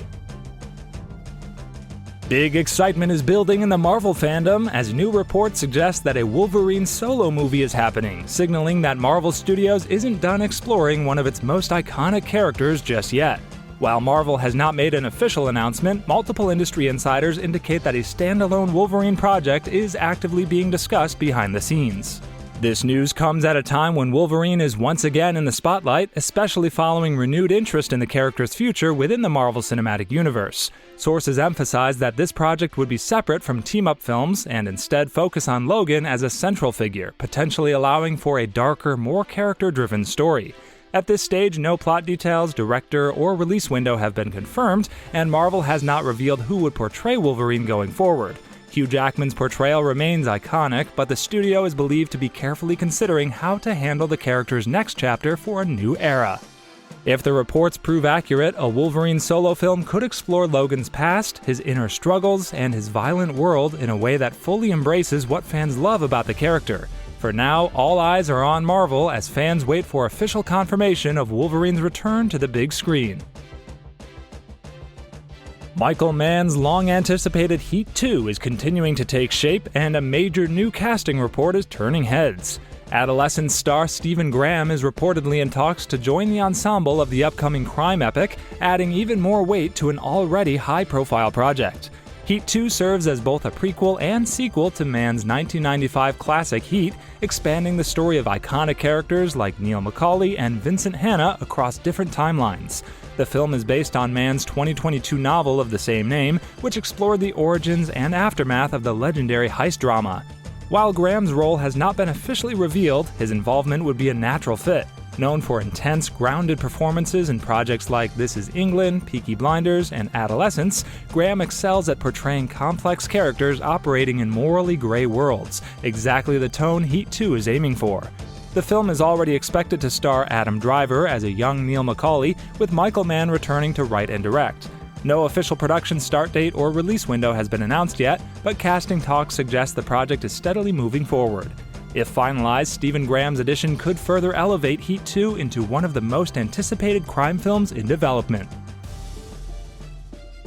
Big excitement is building in the Marvel fandom as new reports suggest that a Wolverine solo movie is happening, signaling that Marvel Studios isn't done exploring one of its most iconic characters just yet. While Marvel has not made an official announcement, multiple industry insiders indicate that a standalone Wolverine project is actively being discussed behind the scenes. This news comes at a time when Wolverine is once again in the spotlight, especially following renewed interest in the character's future within the Marvel Cinematic Universe. Sources emphasize that this project would be separate from team-up films and instead focus on Logan as a central figure, potentially allowing for a darker, more character-driven story. At this stage, no plot details, director, or release window have been confirmed, and Marvel has not revealed who would portray Wolverine going forward. Hugh Jackman's portrayal remains iconic, but the studio is believed to be carefully considering how to handle the character's next chapter for a new era. If the reports prove accurate, a Wolverine solo film could explore Logan's past, his inner struggles, and his violent world in a way that fully embraces what fans love about the character. For now, all eyes are on Marvel as fans wait for official confirmation of Wolverine's return to the big screen. Michael Mann's long-anticipated Heat 2 is continuing to take shape, and a major new casting report is turning heads. Adolescent star Stephen Graham is reportedly in talks to join the ensemble of the upcoming crime epic, adding even more weight to an already high-profile project. Heat 2 serves as both a prequel and sequel to Mann's 1995 classic Heat, expanding the story of iconic characters like Neil McCauley and Vincent Hanna across different timelines. The film is based on Mann's 2022 novel of the same name, which explored the origins and aftermath of the legendary heist drama. While Graham's role has not been officially revealed, his involvement would be a natural fit. Known for intense, grounded performances in projects like This Is England, Peaky Blinders, and Adolescence, Graham excels at portraying complex characters operating in morally gray worlds, exactly the tone Heat 2 is aiming for. The film is already expected to star Adam Driver as a young Neil McCauley, with Michael Mann returning to write and direct. No official production start date or release window has been announced yet, but casting talks suggest the project is steadily moving forward. If finalized, Stephen Graham's addition could further elevate Heat 2 into one of the most anticipated crime films in development.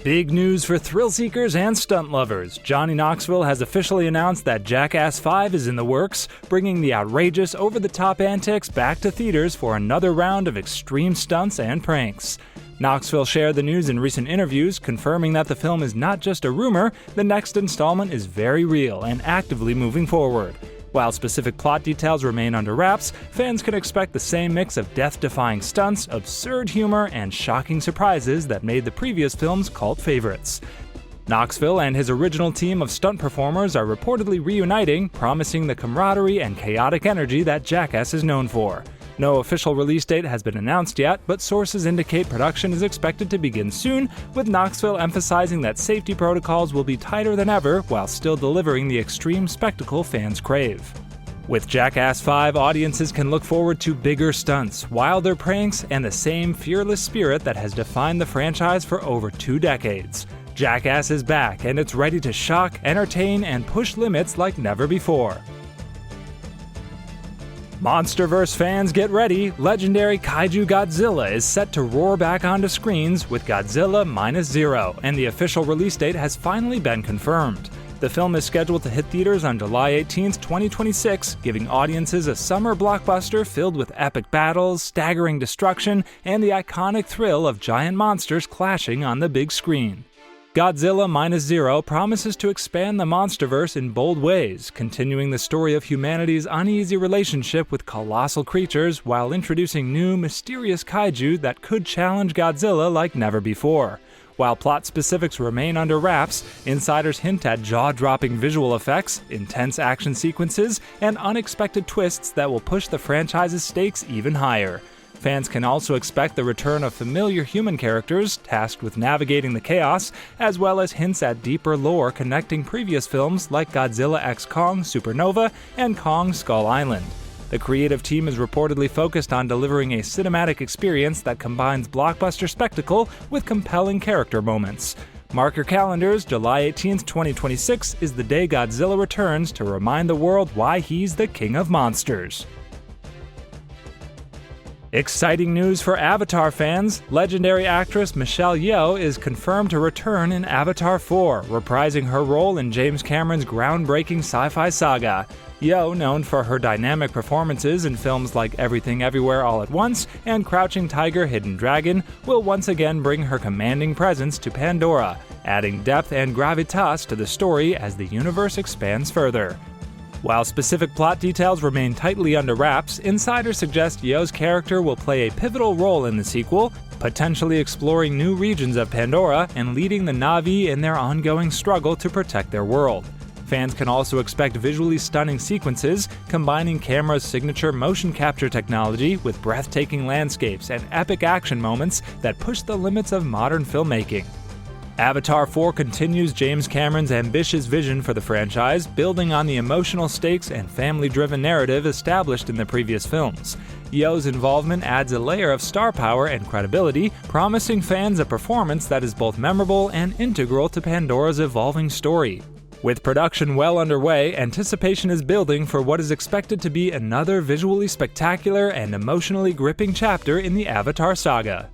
Big news for thrill seekers and stunt lovers. Johnny Knoxville has officially announced that Jackass 5 is in the works, bringing the outrageous, over-the-top antics back to theaters for another round of extreme stunts and pranks. Knoxville shared the news in recent interviews, confirming that the film is not just a rumor, the next installment is very real and actively moving forward. While specific plot details remain under wraps, fans can expect the same mix of death-defying stunts, absurd humor, and shocking surprises that made the previous films cult favorites. Knoxville and his original team of stunt performers are reportedly reuniting, promising the camaraderie and chaotic energy that Jackass is known for. No official release date has been announced yet, but sources indicate production is expected to begin soon, with Knoxville emphasizing that safety protocols will be tighter than ever while still delivering the extreme spectacle fans crave. With Jackass 5, audiences can look forward to bigger stunts, wilder pranks, and the same fearless spirit that has defined the franchise for over 2 decades. Jackass is back, and it's ready to shock, entertain, and push limits like never before. MonsterVerse fans, get ready! Legendary kaiju Godzilla is set to roar back onto screens with Godzilla -0, and the official release date has finally been confirmed. The film is scheduled to hit theaters on July 18, 2026, giving audiences a summer blockbuster filled with epic battles, staggering destruction, and the iconic thrill of giant monsters clashing on the big screen. Godzilla -0 promises to expand the MonsterVerse in bold ways, continuing the story of humanity's uneasy relationship with colossal creatures while introducing new, mysterious kaiju that could challenge Godzilla like never before. While plot specifics remain under wraps, insiders hint at jaw-dropping visual effects, intense action sequences, and unexpected twists that will push the franchise's stakes even higher. Fans can also expect the return of familiar human characters tasked with navigating the chaos, as well as hints at deeper lore connecting previous films like Godzilla x Kong Supernova and Kong Skull Island. The creative team is reportedly focused on delivering a cinematic experience that combines blockbuster spectacle with compelling character moments. Mark your calendars, July 18, 2026 is the day Godzilla returns to remind the world why he's the king of monsters. Exciting news for Avatar fans! Legendary actress Michelle Yeoh is confirmed to return in Avatar 4, reprising her role in James Cameron's groundbreaking sci-fi saga. Yeoh, known for her dynamic performances in films like Everything Everywhere All at Once and Crouching Tiger, Hidden Dragon, will once again bring her commanding presence to Pandora, adding depth and gravitas to the story as the universe expands further. While specific plot details remain tightly under wraps, insiders suggest Yeoh's character will play a pivotal role in the sequel, potentially exploring new regions of Pandora and leading the Na'vi in their ongoing struggle to protect their world. Fans can also expect visually stunning sequences, combining camera's signature motion capture technology with breathtaking landscapes and epic action moments that push the limits of modern filmmaking. Avatar 4 continues James Cameron's ambitious vision for the franchise, building on the emotional stakes and family-driven narrative established in the previous films. Yeoh's involvement adds a layer of star power and credibility, promising fans a performance that is both memorable and integral to Pandora's evolving story. With production well underway, anticipation is building for what is expected to be another visually spectacular and emotionally gripping chapter in the Avatar saga.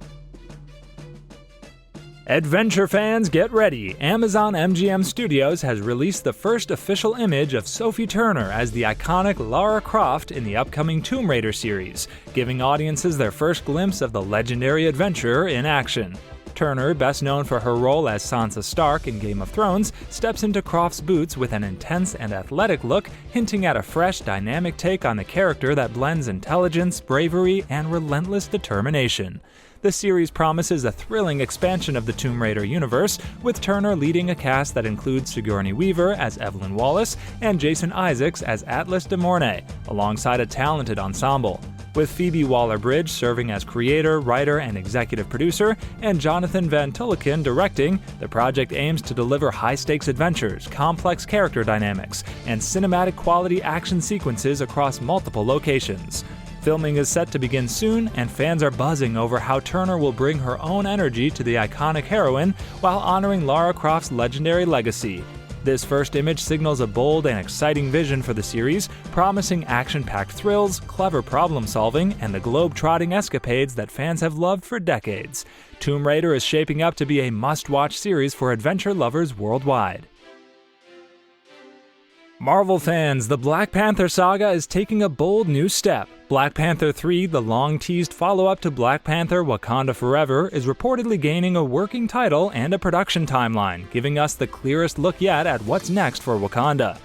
Adventure fans, get ready! Amazon MGM Studios has released the first official image of Sophie Turner as the iconic Lara Croft in the upcoming Tomb Raider series, giving audiences their first glimpse of the legendary adventurer in action. Turner, best known for her role as Sansa Stark in Game of Thrones, steps into Croft's boots with an intense and athletic look, hinting at a fresh, dynamic take on the character that blends intelligence, bravery, and relentless determination. The series promises a thrilling expansion of the Tomb Raider universe, with Turner leading a cast that includes Sigourney Weaver as Evelyn Wallace and Jason Isaacs as Atlas de Mornay, alongside a talented ensemble. With Phoebe Waller-Bridge serving as creator, writer, and executive producer, and Jonathan Van Tulleken directing, the project aims to deliver high-stakes adventures, complex character dynamics, and cinematic-quality action sequences across multiple locations. Filming is set to begin soon, and fans are buzzing over how Turner will bring her own energy to the iconic heroine while honoring Lara Croft's legendary legacy. This first image signals a bold and exciting vision for the series, promising action-packed thrills, clever problem-solving, and the globe-trotting escapades that fans have loved for decades. Tomb Raider is shaping up to be a must-watch series for adventure lovers worldwide. Marvel fans, the Black Panther saga is taking a bold new step. Black Panther 3, the long-teased follow-up to Black Panther: Wakanda Forever, is reportedly gaining a working title and a production timeline, giving us the clearest look yet at what's next for Wakanda.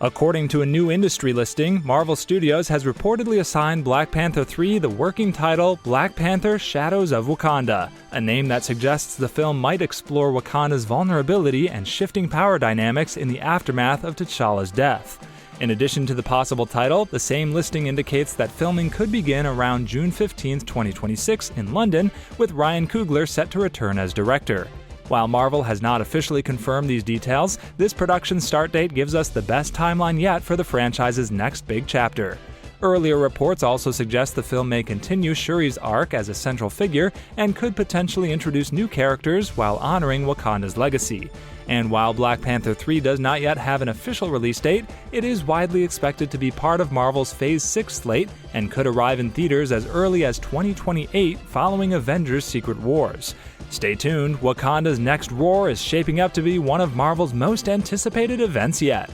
According to a new industry listing, Marvel Studios has reportedly assigned Black Panther 3 the working title Black Panther: Shadows of Wakanda, a name that suggests the film might explore Wakanda's vulnerability and shifting power dynamics in the aftermath of T'Challa's death. In addition to the possible title, the same listing indicates that filming could begin around June 15, 2026 in London, with Ryan Coogler set to return as director. While Marvel has not officially confirmed these details, this production start date gives us the best timeline yet for the franchise's next big chapter. Earlier reports also suggest the film may continue Shuri's arc as a central figure and could potentially introduce new characters while honoring Wakanda's legacy. And while Black Panther 3 does not yet have an official release date, it is widely expected to be part of Marvel's Phase 6 slate and could arrive in theaters as early as 2028 following Avengers: Secret Wars. Stay tuned, Wakanda's next roar is shaping up to be one of Marvel's most anticipated events yet.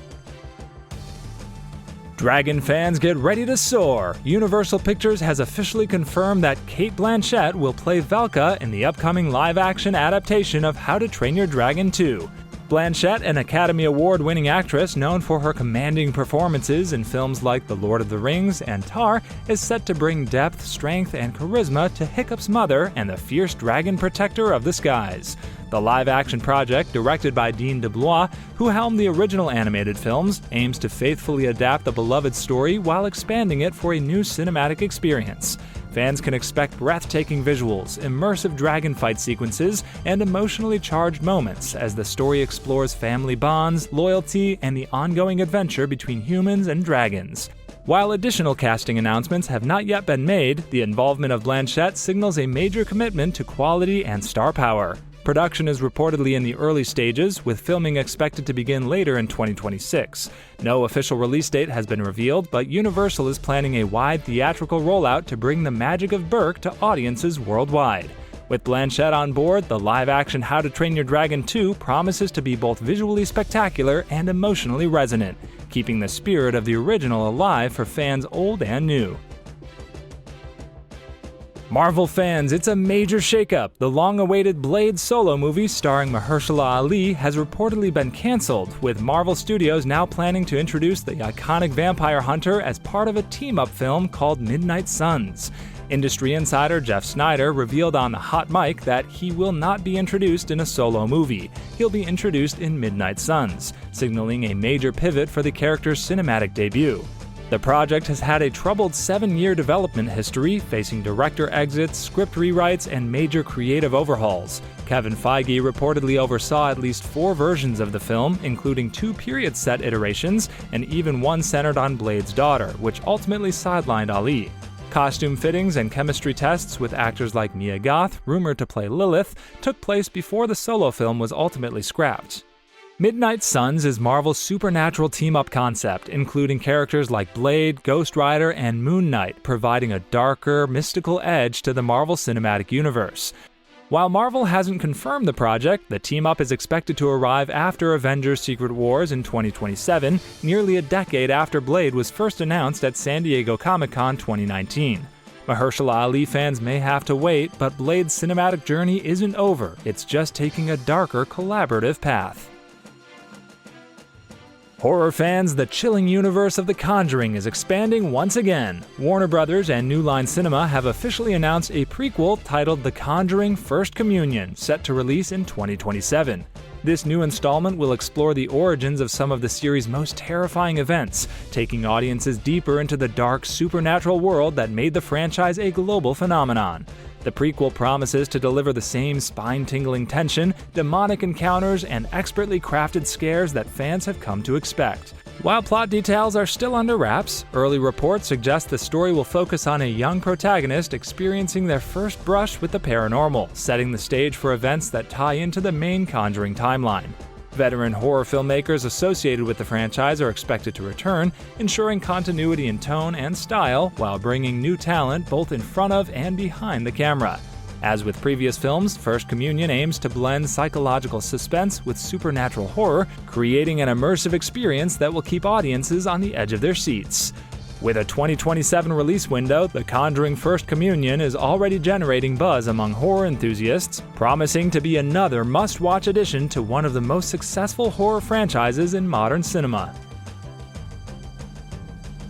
Dragon fans, get ready to soar! Universal Pictures has officially confirmed that Cate Blanchett will play Valka in the upcoming live-action adaptation of How to Train Your Dragon 2. Blanchett, an Academy Award-winning actress known for her commanding performances in films like The Lord of the Rings and Tar, is set to bring depth, strength, and charisma to Hiccup's mother and the fierce dragon protector of the skies. The live-action project, directed by Dean DeBlois, who helmed the original animated films, aims to faithfully adapt the beloved story while expanding it for a new cinematic experience. Fans can expect breathtaking visuals, immersive dragon fight sequences, and emotionally charged moments as the story explores family bonds, loyalty, and the ongoing adventure between humans and dragons. While additional casting announcements have not yet been made, the involvement of Blanchett signals a major commitment to quality and star power. Production is reportedly in the early stages, with filming expected to begin later in 2026. No official release date has been revealed, but Universal is planning a wide theatrical rollout to bring the magic of Berk to audiences worldwide. With Blanchett on board, the live-action How to Train Your Dragon 2 promises to be both visually spectacular and emotionally resonant, keeping the spirit of the original alive for fans old and new. Marvel fans, it's a major shakeup. The long-awaited Blade solo movie starring Mahershala Ali has reportedly been cancelled, with Marvel Studios now planning to introduce the iconic vampire hunter as part of a team-up film called Midnight Suns. Industry insider Jeff Snyder revealed on the Hot Mic that he will not be introduced in a solo movie. He'll be introduced in Midnight Suns, signaling a major pivot for the character's cinematic debut. The project has had a troubled 7-year development history, facing director exits, script rewrites, and major creative overhauls. Kevin Feige reportedly oversaw at least 4 versions of the film, including 2 period-set iterations, and even one centered on Blade's daughter, which ultimately sidelined Ali. Costume fittings and chemistry tests with actors like Mia Goth, rumored to play Lilith, took place before the solo film was ultimately scrapped. Midnight Suns is Marvel's supernatural team-up concept, including characters like Blade, Ghost Rider, and Moon Knight, providing a darker, mystical edge to the Marvel Cinematic Universe. While Marvel hasn't confirmed the project, the team-up is expected to arrive after Avengers Secret Wars in 2027, nearly a decade after Blade was first announced at San Diego Comic-Con 2019. Mahershala Ali fans may have to wait, but Blade's cinematic journey isn't over, it's just taking a darker, collaborative path. Horror fans, the chilling universe of The Conjuring is expanding once again. Warner Brothers and New Line Cinema have officially announced a prequel titled The Conjuring: First Communion, set to release in 2027. This new installment will explore the origins of some of the series' most terrifying events, taking audiences deeper into the dark, supernatural world that made the franchise a global phenomenon. The prequel promises to deliver the same spine-tingling tension, demonic encounters, and expertly crafted scares that fans have come to expect. While plot details are still under wraps, early reports suggest the story will focus on a young protagonist experiencing their first brush with the paranormal, setting the stage for events that tie into the main Conjuring timeline. Veteran horror filmmakers associated with the franchise are expected to return, ensuring continuity in tone and style while bringing new talent both in front of and behind the camera. As with previous films, First Communion aims to blend psychological suspense with supernatural horror, creating an immersive experience that will keep audiences on the edge of their seats. With a 2027 release window, The Conjuring: First Communion is already generating buzz among horror enthusiasts, promising to be another must-watch addition to one of the most successful horror franchises in modern cinema.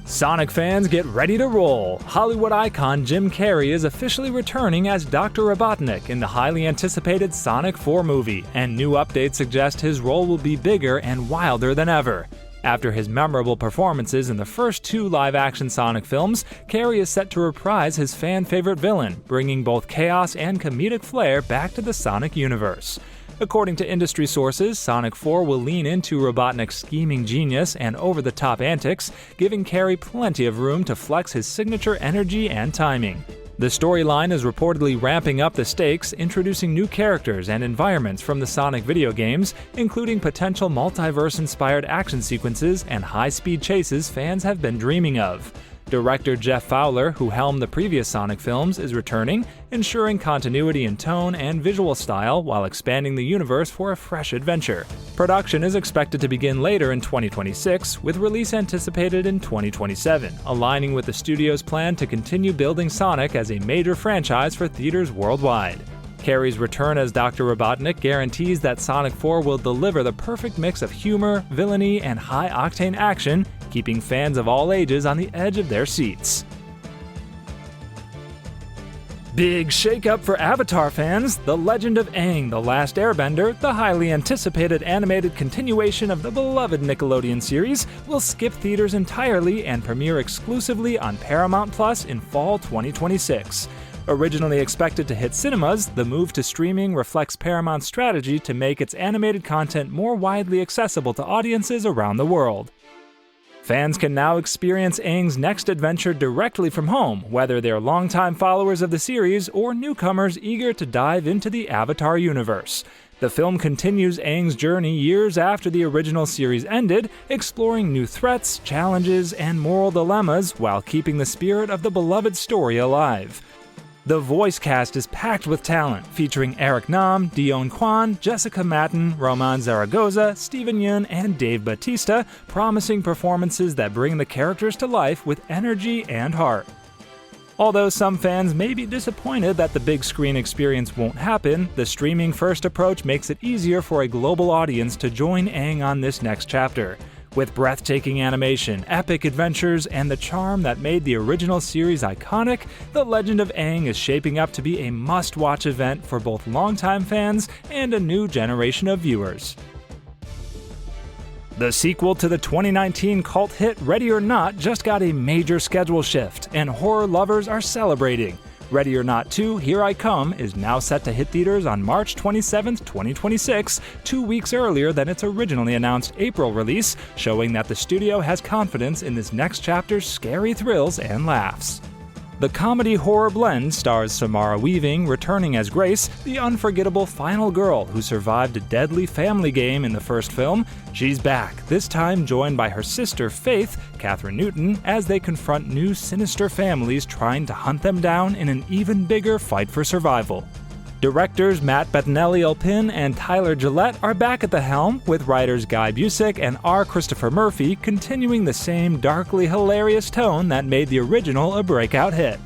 Sonic fans, get ready to roll! Hollywood icon Jim Carrey is officially returning as Dr. Robotnik in the highly anticipated Sonic 4 movie, and new updates suggest his role will be bigger and wilder than ever. After his memorable performances in the first two live-action Sonic films, Carrey is set to reprise his fan-favorite villain, bringing both chaos and comedic flair back to the Sonic universe. According to industry sources, Sonic 4 will lean into Robotnik's scheming genius and over-the-top antics, giving Carrey plenty of room to flex his signature energy and timing. The storyline is reportedly ramping up the stakes, introducing new characters and environments from the Sonic video games, including potential multiverse-inspired action sequences and high-speed chases fans have been dreaming of. Director Jeff Fowler, who helmed the previous Sonic films, is returning, ensuring continuity in tone and visual style while expanding the universe for a fresh adventure. Production is expected to begin later in 2026, with release anticipated in 2027, aligning with the studio's plan to continue building Sonic as a major franchise for theaters worldwide. Carrey's return as Dr. Robotnik guarantees that Sonic 4 will deliver the perfect mix of humor, villainy, and high-octane action, keeping fans of all ages on the edge of their seats. Big shakeup for Avatar fans! The Legend of Aang, The Last Airbender, the highly anticipated animated continuation of the beloved Nickelodeon series, will skip theaters entirely and premiere exclusively on Paramount Plus in fall 2026. Originally expected to hit cinemas, the move to streaming reflects Paramount's strategy to make its animated content more widely accessible to audiences around the world. Fans can now experience Aang's next adventure directly from home, whether they're longtime followers of the series or newcomers eager to dive into the Avatar universe. The film continues Aang's journey years after the original series ended, exploring new threats, challenges, and moral dilemmas while keeping the spirit of the beloved story alive. The voice cast is packed with talent, featuring Eric Nam, Dion Kwan, Jessica Matten, Roman Zaragoza, Steven Yeun, and Dave Bautista, promising performances that bring the characters to life with energy and heart. Although some fans may be disappointed that the big screen experience won't happen, the streaming-first approach makes it easier for a global audience to join Aang on this next chapter. With breathtaking animation, epic adventures, and the charm that made the original series iconic, The Legend of Aang is shaping up to be a must-watch event for both longtime fans and a new generation of viewers. The sequel to the 2019 cult hit Ready or Not just got a major schedule shift, and horror lovers are celebrating. Ready or Not 2: Here I Come is now set to hit theaters on March 27, 2026, 2 weeks earlier than its originally announced April release, showing that the studio has confidence in this next chapter's scary thrills and laughs. The comedy-horror blend stars Samara Weaving returning as Grace, the unforgettable final girl who survived a deadly family game in the first film. She's back, this time joined by her sister Faith, Catherine Newton, as they confront new sinister families trying to hunt them down in an even bigger fight for survival. Directors Matt Bettinelli-Olpin and Tyler Gillette are back at the helm, with writers Guy Busick and R. Christopher Murphy continuing the same darkly hilarious tone that made the original a breakout hit.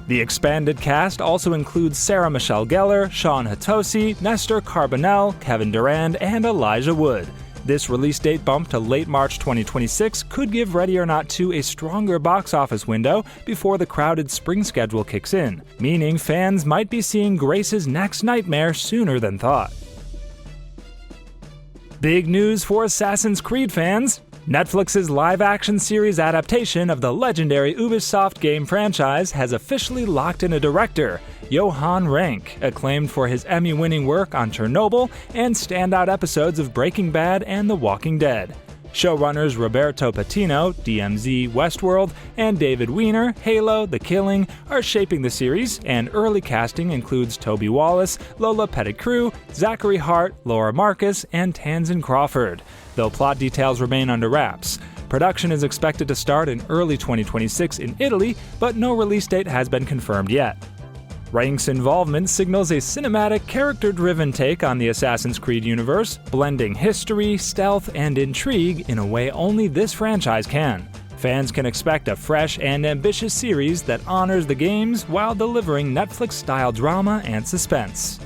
The expanded cast also includes Sarah Michelle Gellar, Sean Hatosi, Nestor Carbonell, Kevin Durand, and Elijah Wood. This release date bump to late March 2026 could give Ready or Not 2 a stronger box office window before the crowded spring schedule kicks in, meaning fans might be seeing Grace's next nightmare sooner than thought. Big news for Assassin's Creed fans! Netflix's live-action series adaptation of the legendary Ubisoft game franchise has officially locked in a director, Johan Renck, acclaimed for his Emmy-winning work on Chernobyl and standout episodes of Breaking Bad and The Walking Dead. Showrunners Roberto Patino, DMZ, Westworld, and David Weiner, Halo, The Killing, are shaping the series, and early casting includes Toby Wallace, Lola Pettigrew, Zachary Hart, Laura Marcus, and Tanzan Crawford, though plot details remain under wraps. Production is expected to start in early 2026 in Italy, but no release date has been confirmed yet. Renck's involvement signals a cinematic, character-driven take on the Assassin's Creed universe, blending history, stealth, and intrigue in a way only this franchise can. Fans can expect a fresh and ambitious series that honors the games while delivering Netflix-style drama and suspense.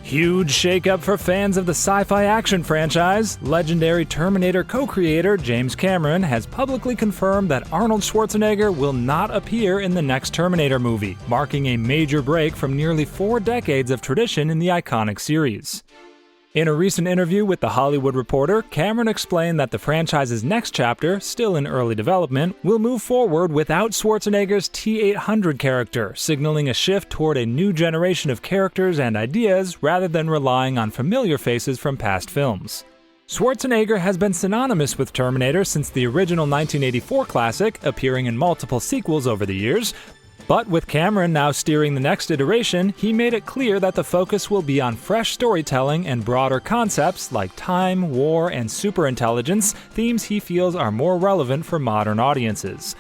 Huge shakeup for fans of the sci-fi action franchise. Legendary Terminator co-creator James Cameron has publicly confirmed that Arnold Schwarzenegger will not appear in the next Terminator movie, marking a major break from nearly 4 decades of tradition in the iconic series. In a recent interview with The Hollywood Reporter, Cameron explained that the franchise's next chapter, still in early development, will move forward without Schwarzenegger's T-800 character, signaling a shift toward a new generation of characters and ideas rather than relying on familiar faces from past films. Schwarzenegger has been synonymous with Terminator since the original 1984 classic, appearing in multiple sequels over the years. But with Cameron now steering the next iteration, he made it clear that the focus will be on fresh storytelling and broader concepts like time, war, and superintelligence, themes he feels are more relevant for modern audiences.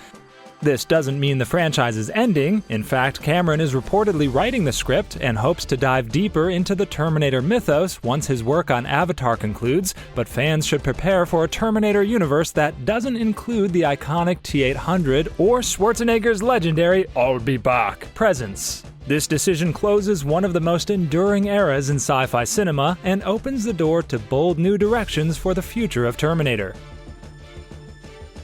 This doesn't mean the franchise is ending. In fact, Cameron is reportedly writing the script and hopes to dive deeper into the Terminator mythos once his work on Avatar concludes, but fans should prepare for a Terminator universe that doesn't include the iconic T-800 or Schwarzenegger's legendary "I'll be back" presence. This decision closes one of the most enduring eras in sci-fi cinema and opens the door to bold new directions for the future of Terminator.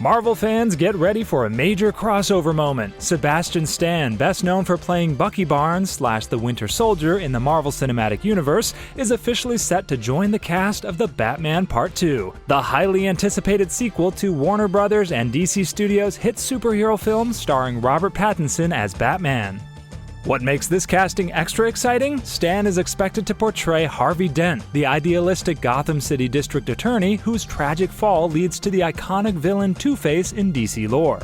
Marvel fans, get ready for a major crossover moment. Sebastian Stan, best known for playing Bucky Barnes / the Winter Soldier in the Marvel Cinematic Universe, is officially set to join the cast of The Batman Part 2, the highly anticipated sequel to Warner Bros. And DC Studios' hit superhero film starring Robert Pattinson as Batman. What makes this casting extra exciting? Stan is expected to portray Harvey Dent, the idealistic Gotham City District Attorney whose tragic fall leads to the iconic villain Two-Face in DC lore.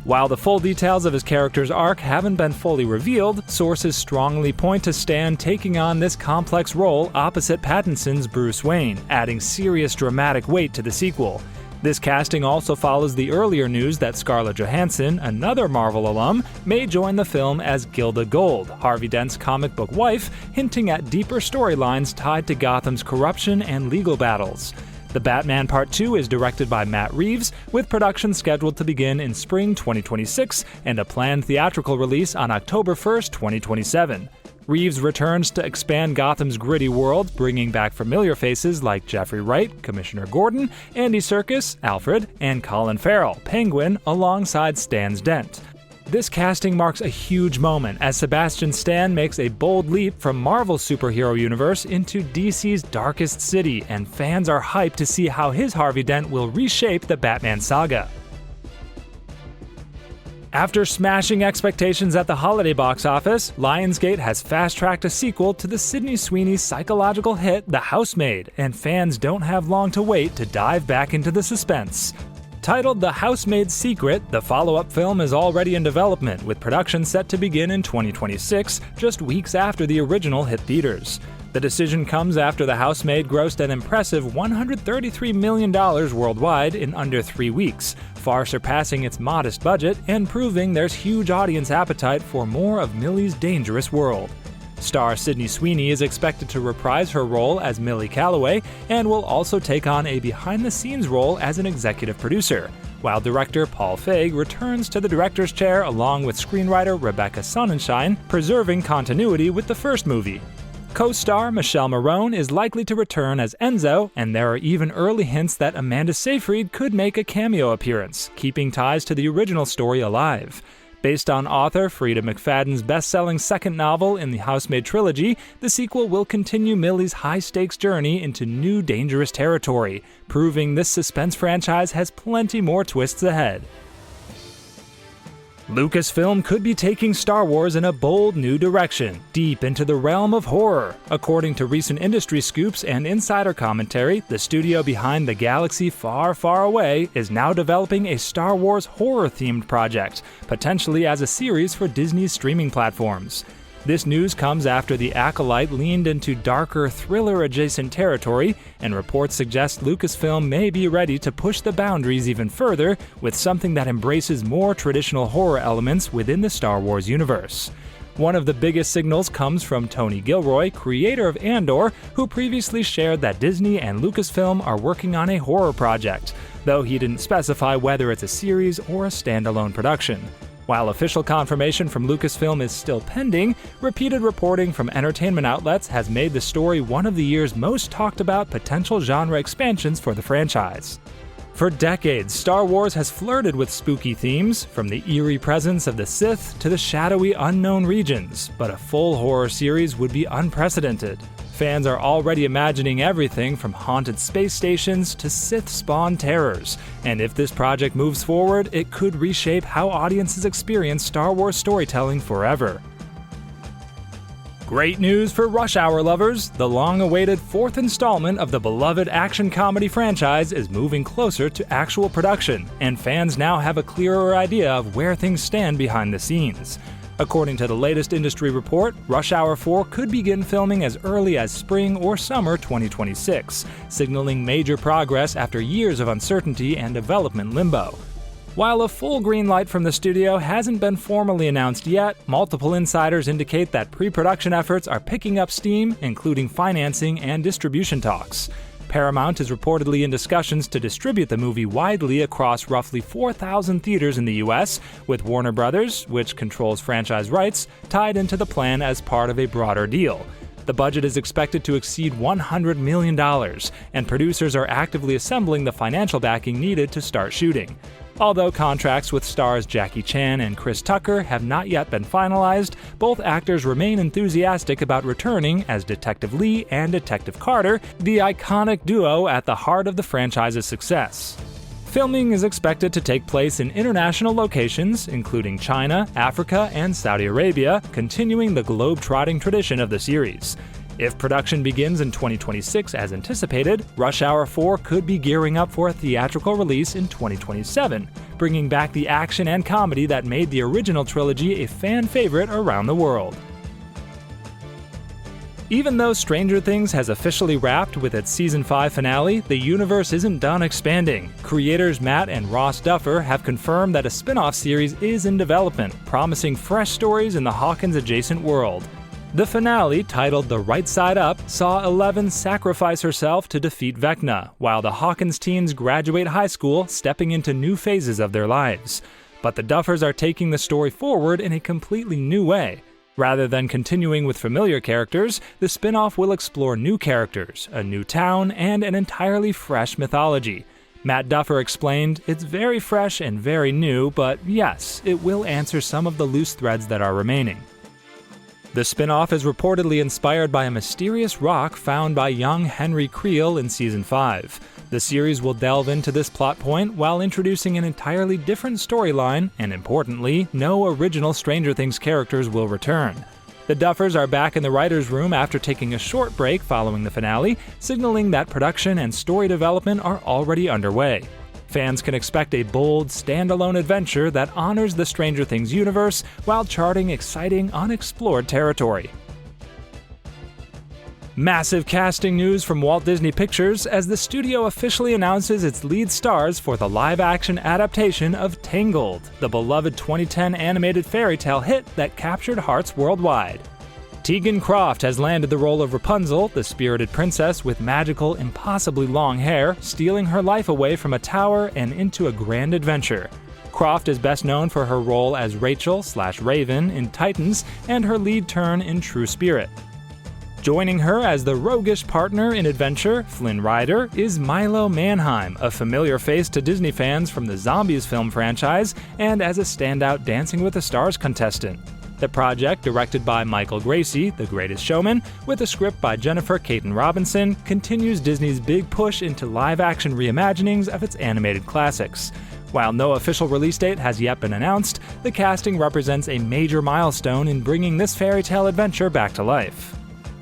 While the full details of his character's arc haven't been fully revealed, sources strongly point to Stan taking on this complex role opposite Pattinson's Bruce Wayne, adding serious dramatic weight to the sequel. This casting also follows the earlier news that Scarlett Johansson, another Marvel alum, may join the film as Gilda Gold, Harvey Dent's comic book wife, hinting at deeper storylines tied to Gotham's corruption and legal battles. The Batman Part 2 is directed by Matt Reeves, with production scheduled to begin in spring 2026 and a planned theatrical release on October 1, 2027. Reeves returns to expand Gotham's gritty world, bringing back familiar faces like Jeffrey Wright, Commissioner Gordon, Andy Serkis, Alfred, and Colin Farrell, Penguin, alongside Stan's Dent. This casting marks a huge moment as Sebastian Stan makes a bold leap from Marvel's superhero universe into DC's darkest city, and fans are hyped to see how his Harvey Dent will reshape the Batman saga. After smashing expectations at the holiday box office, Lionsgate has fast-tracked a sequel to the Sydney Sweeney psychological hit The Housemaid, and fans don't have long to wait to dive back into the suspense. Titled The Housemaid's Secret, the follow-up film is already in development, with production set to begin in 2026, just weeks after the original hit theaters. The decision comes after The Housemaid grossed an impressive $133 million worldwide in under 3 weeks, far surpassing its modest budget and proving there's huge audience appetite for more of Millie's dangerous world. Star Sydney Sweeney is expected to reprise her role as Millie Calloway and will also take on a behind-the-scenes role as an executive producer, while director Paul Feig returns to the director's chair along with screenwriter Rebecca Sonnenschein, preserving continuity with the first movie. Co-star Michelle Morone is likely to return as Enzo, and there are even early hints that Amanda Seyfried could make a cameo appearance, keeping ties to the original story alive. Based on author Frida McFadden's best-selling second novel in the Housemaid trilogy, the sequel will continue Millie's high-stakes journey into new dangerous territory, proving this suspense franchise has plenty more twists ahead. Lucasfilm could be taking Star Wars in a bold new direction, deep into the realm of horror. According to recent industry scoops and insider commentary, the studio behind the galaxy far, far away is now developing a Star Wars horror-themed project, potentially as a series for Disney's streaming platforms. This news comes after The Acolyte leaned into darker, thriller-adjacent territory, and reports suggest Lucasfilm may be ready to push the boundaries even further with something that embraces more traditional horror elements within the Star Wars universe. One of the biggest signals comes from Tony Gilroy, creator of Andor, who previously shared that Disney and Lucasfilm are working on a horror project, though he didn't specify whether it's a series or a standalone production. While official confirmation from Lucasfilm is still pending, repeated reporting from entertainment outlets has made the story one of the year's most talked about potential genre expansions for the franchise. For decades, Star Wars has flirted with spooky themes, from the eerie presence of the Sith to the shadowy unknown regions, but a full horror series would be unprecedented. Fans are already imagining everything from haunted space stations to Sith-spawned terrors, and if this project moves forward, it could reshape how audiences experience Star Wars storytelling forever. Great news for Rush Hour lovers! The long-awaited fourth installment of the beloved action comedy franchise is moving closer to actual production, and fans now have a clearer idea of where things stand behind the scenes. According to the latest industry report, Rush Hour 4 could begin filming as early as spring or summer 2026, signaling major progress after years of uncertainty and development limbo. While a full green light from the studio hasn't been formally announced yet, multiple insiders indicate that pre-production efforts are picking up steam, including financing and distribution talks. Paramount is reportedly in discussions to distribute the movie widely across roughly 4,000 theaters in the US, with Warner Brothers, which controls franchise rights, tied into the plan as part of a broader deal. The budget is expected to exceed $100 million, and producers are actively assembling the financial backing needed to start shooting. Although contracts with stars Jackie Chan and Chris Tucker have not yet been finalized, both actors remain enthusiastic about returning as Detective Lee and Detective Carter, the iconic duo at the heart of the franchise's success. Filming is expected to take place in international locations, including China, Africa, and Saudi Arabia, continuing the globe-trotting tradition of the series. If production begins in 2026 as anticipated, Rush Hour 4 could be gearing up for a theatrical release in 2027, bringing back the action and comedy that made the original trilogy a fan favorite around the world. Even though Stranger Things has officially wrapped with its Season 5 finale, the universe isn't done expanding. Creators Matt and Ross Duffer have confirmed that a spin-off series is in development, promising fresh stories in the Hawkins-adjacent world. The finale, titled The Right Side Up, saw Eleven sacrifice herself to defeat Vecna, while the Hawkins teens graduate high school, stepping into new phases of their lives. But the Duffers are taking the story forward in a completely new way. Rather than continuing with familiar characters, the spin-off will explore new characters, a new town, and an entirely fresh mythology. Matt Duffer explained, "It's very fresh and very new, but yes, it will answer some of the loose threads that are remaining." The spin-off is reportedly inspired by a mysterious rock found by young Henry Creel in Season 5. The series will delve into this plot point while introducing an entirely different storyline, and importantly, no original Stranger Things characters will return. The Duffers are back in the writer's room after taking a short break following the finale, signaling that production and story development are already underway. Fans can expect a bold, standalone adventure that honors the Stranger Things universe while charting exciting, unexplored territory. Massive casting news from Walt Disney Pictures as the studio officially announces its lead stars for the live-action adaptation of Tangled, the beloved 2010 animated fairy tale hit that captured hearts worldwide. Tegan Croft has landed the role of Rapunzel, the spirited princess with magical, impossibly long hair, stealing her life away from a tower and into a grand adventure. Croft is best known for her role as Rachel/Raven in Titans and her lead turn in True Spirit. Joining her as the roguish partner in adventure, Flynn Rider, is Milo Manheim, a familiar face to Disney fans from the Zombies film franchise and as a standout Dancing with the Stars contestant. The project, directed by Michael Gracie, The Greatest Showman, with a script by Jennifer Caton Robinson, continues Disney's big push into live-action reimaginings of its animated classics. While no official release date has yet been announced, the casting represents a major milestone in bringing this fairy tale adventure back to life.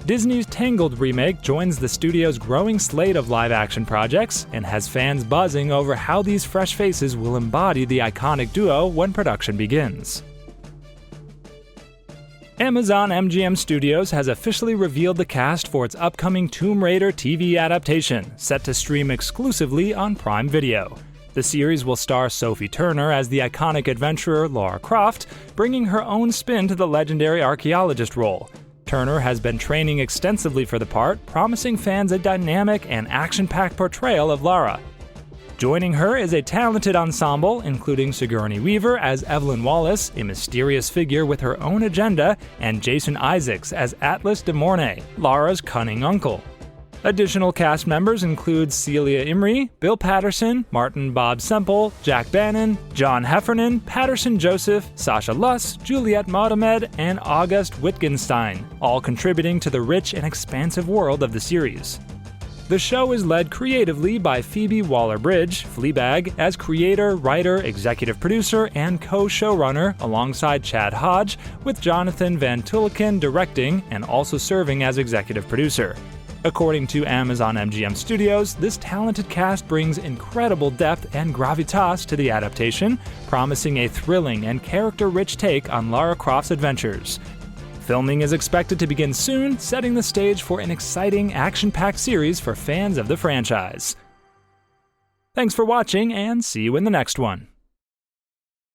Disney's Tangled remake joins the studio's growing slate of live-action projects and has fans buzzing over how these fresh faces will embody the iconic duo when production begins. Amazon MGM Studios has officially revealed the cast for its upcoming Tomb Raider TV adaptation, set to stream exclusively on Prime Video. The series will star Sophie Turner as the iconic adventurer Lara Croft, bringing her own spin to the legendary archaeologist role. Turner has been training extensively for the part, promising fans a dynamic and action-packed portrayal of Lara. Joining her is a talented ensemble, including Sigourney Weaver as Evelyn Wallace, a mysterious figure with her own agenda, and Jason Isaacs as Atlas de Mornay, Lara's cunning uncle. Additional cast members include Celia Imrie, Bill Patterson, Martin Bob Semple, Jack Bannon, John Heffernan, Patterson Joseph, Sasha Luss, Juliette Mohamed, and August Wittgenstein, all contributing to the rich and expansive world of the series. The show is led creatively by Phoebe Waller-Bridge, Fleabag, as creator, writer, executive producer, and co-showrunner alongside Chad Hodge, with Jonathan Van Tulleken directing and also serving as executive producer. According to Amazon MGM Studios, this talented cast brings incredible depth and gravitas to the adaptation, promising a thrilling and character-rich take on Lara Croft's adventures. Filming is expected to begin soon, setting the stage for an exciting, action-packed series for fans of the franchise. Thanks for watching, and see you in the next one.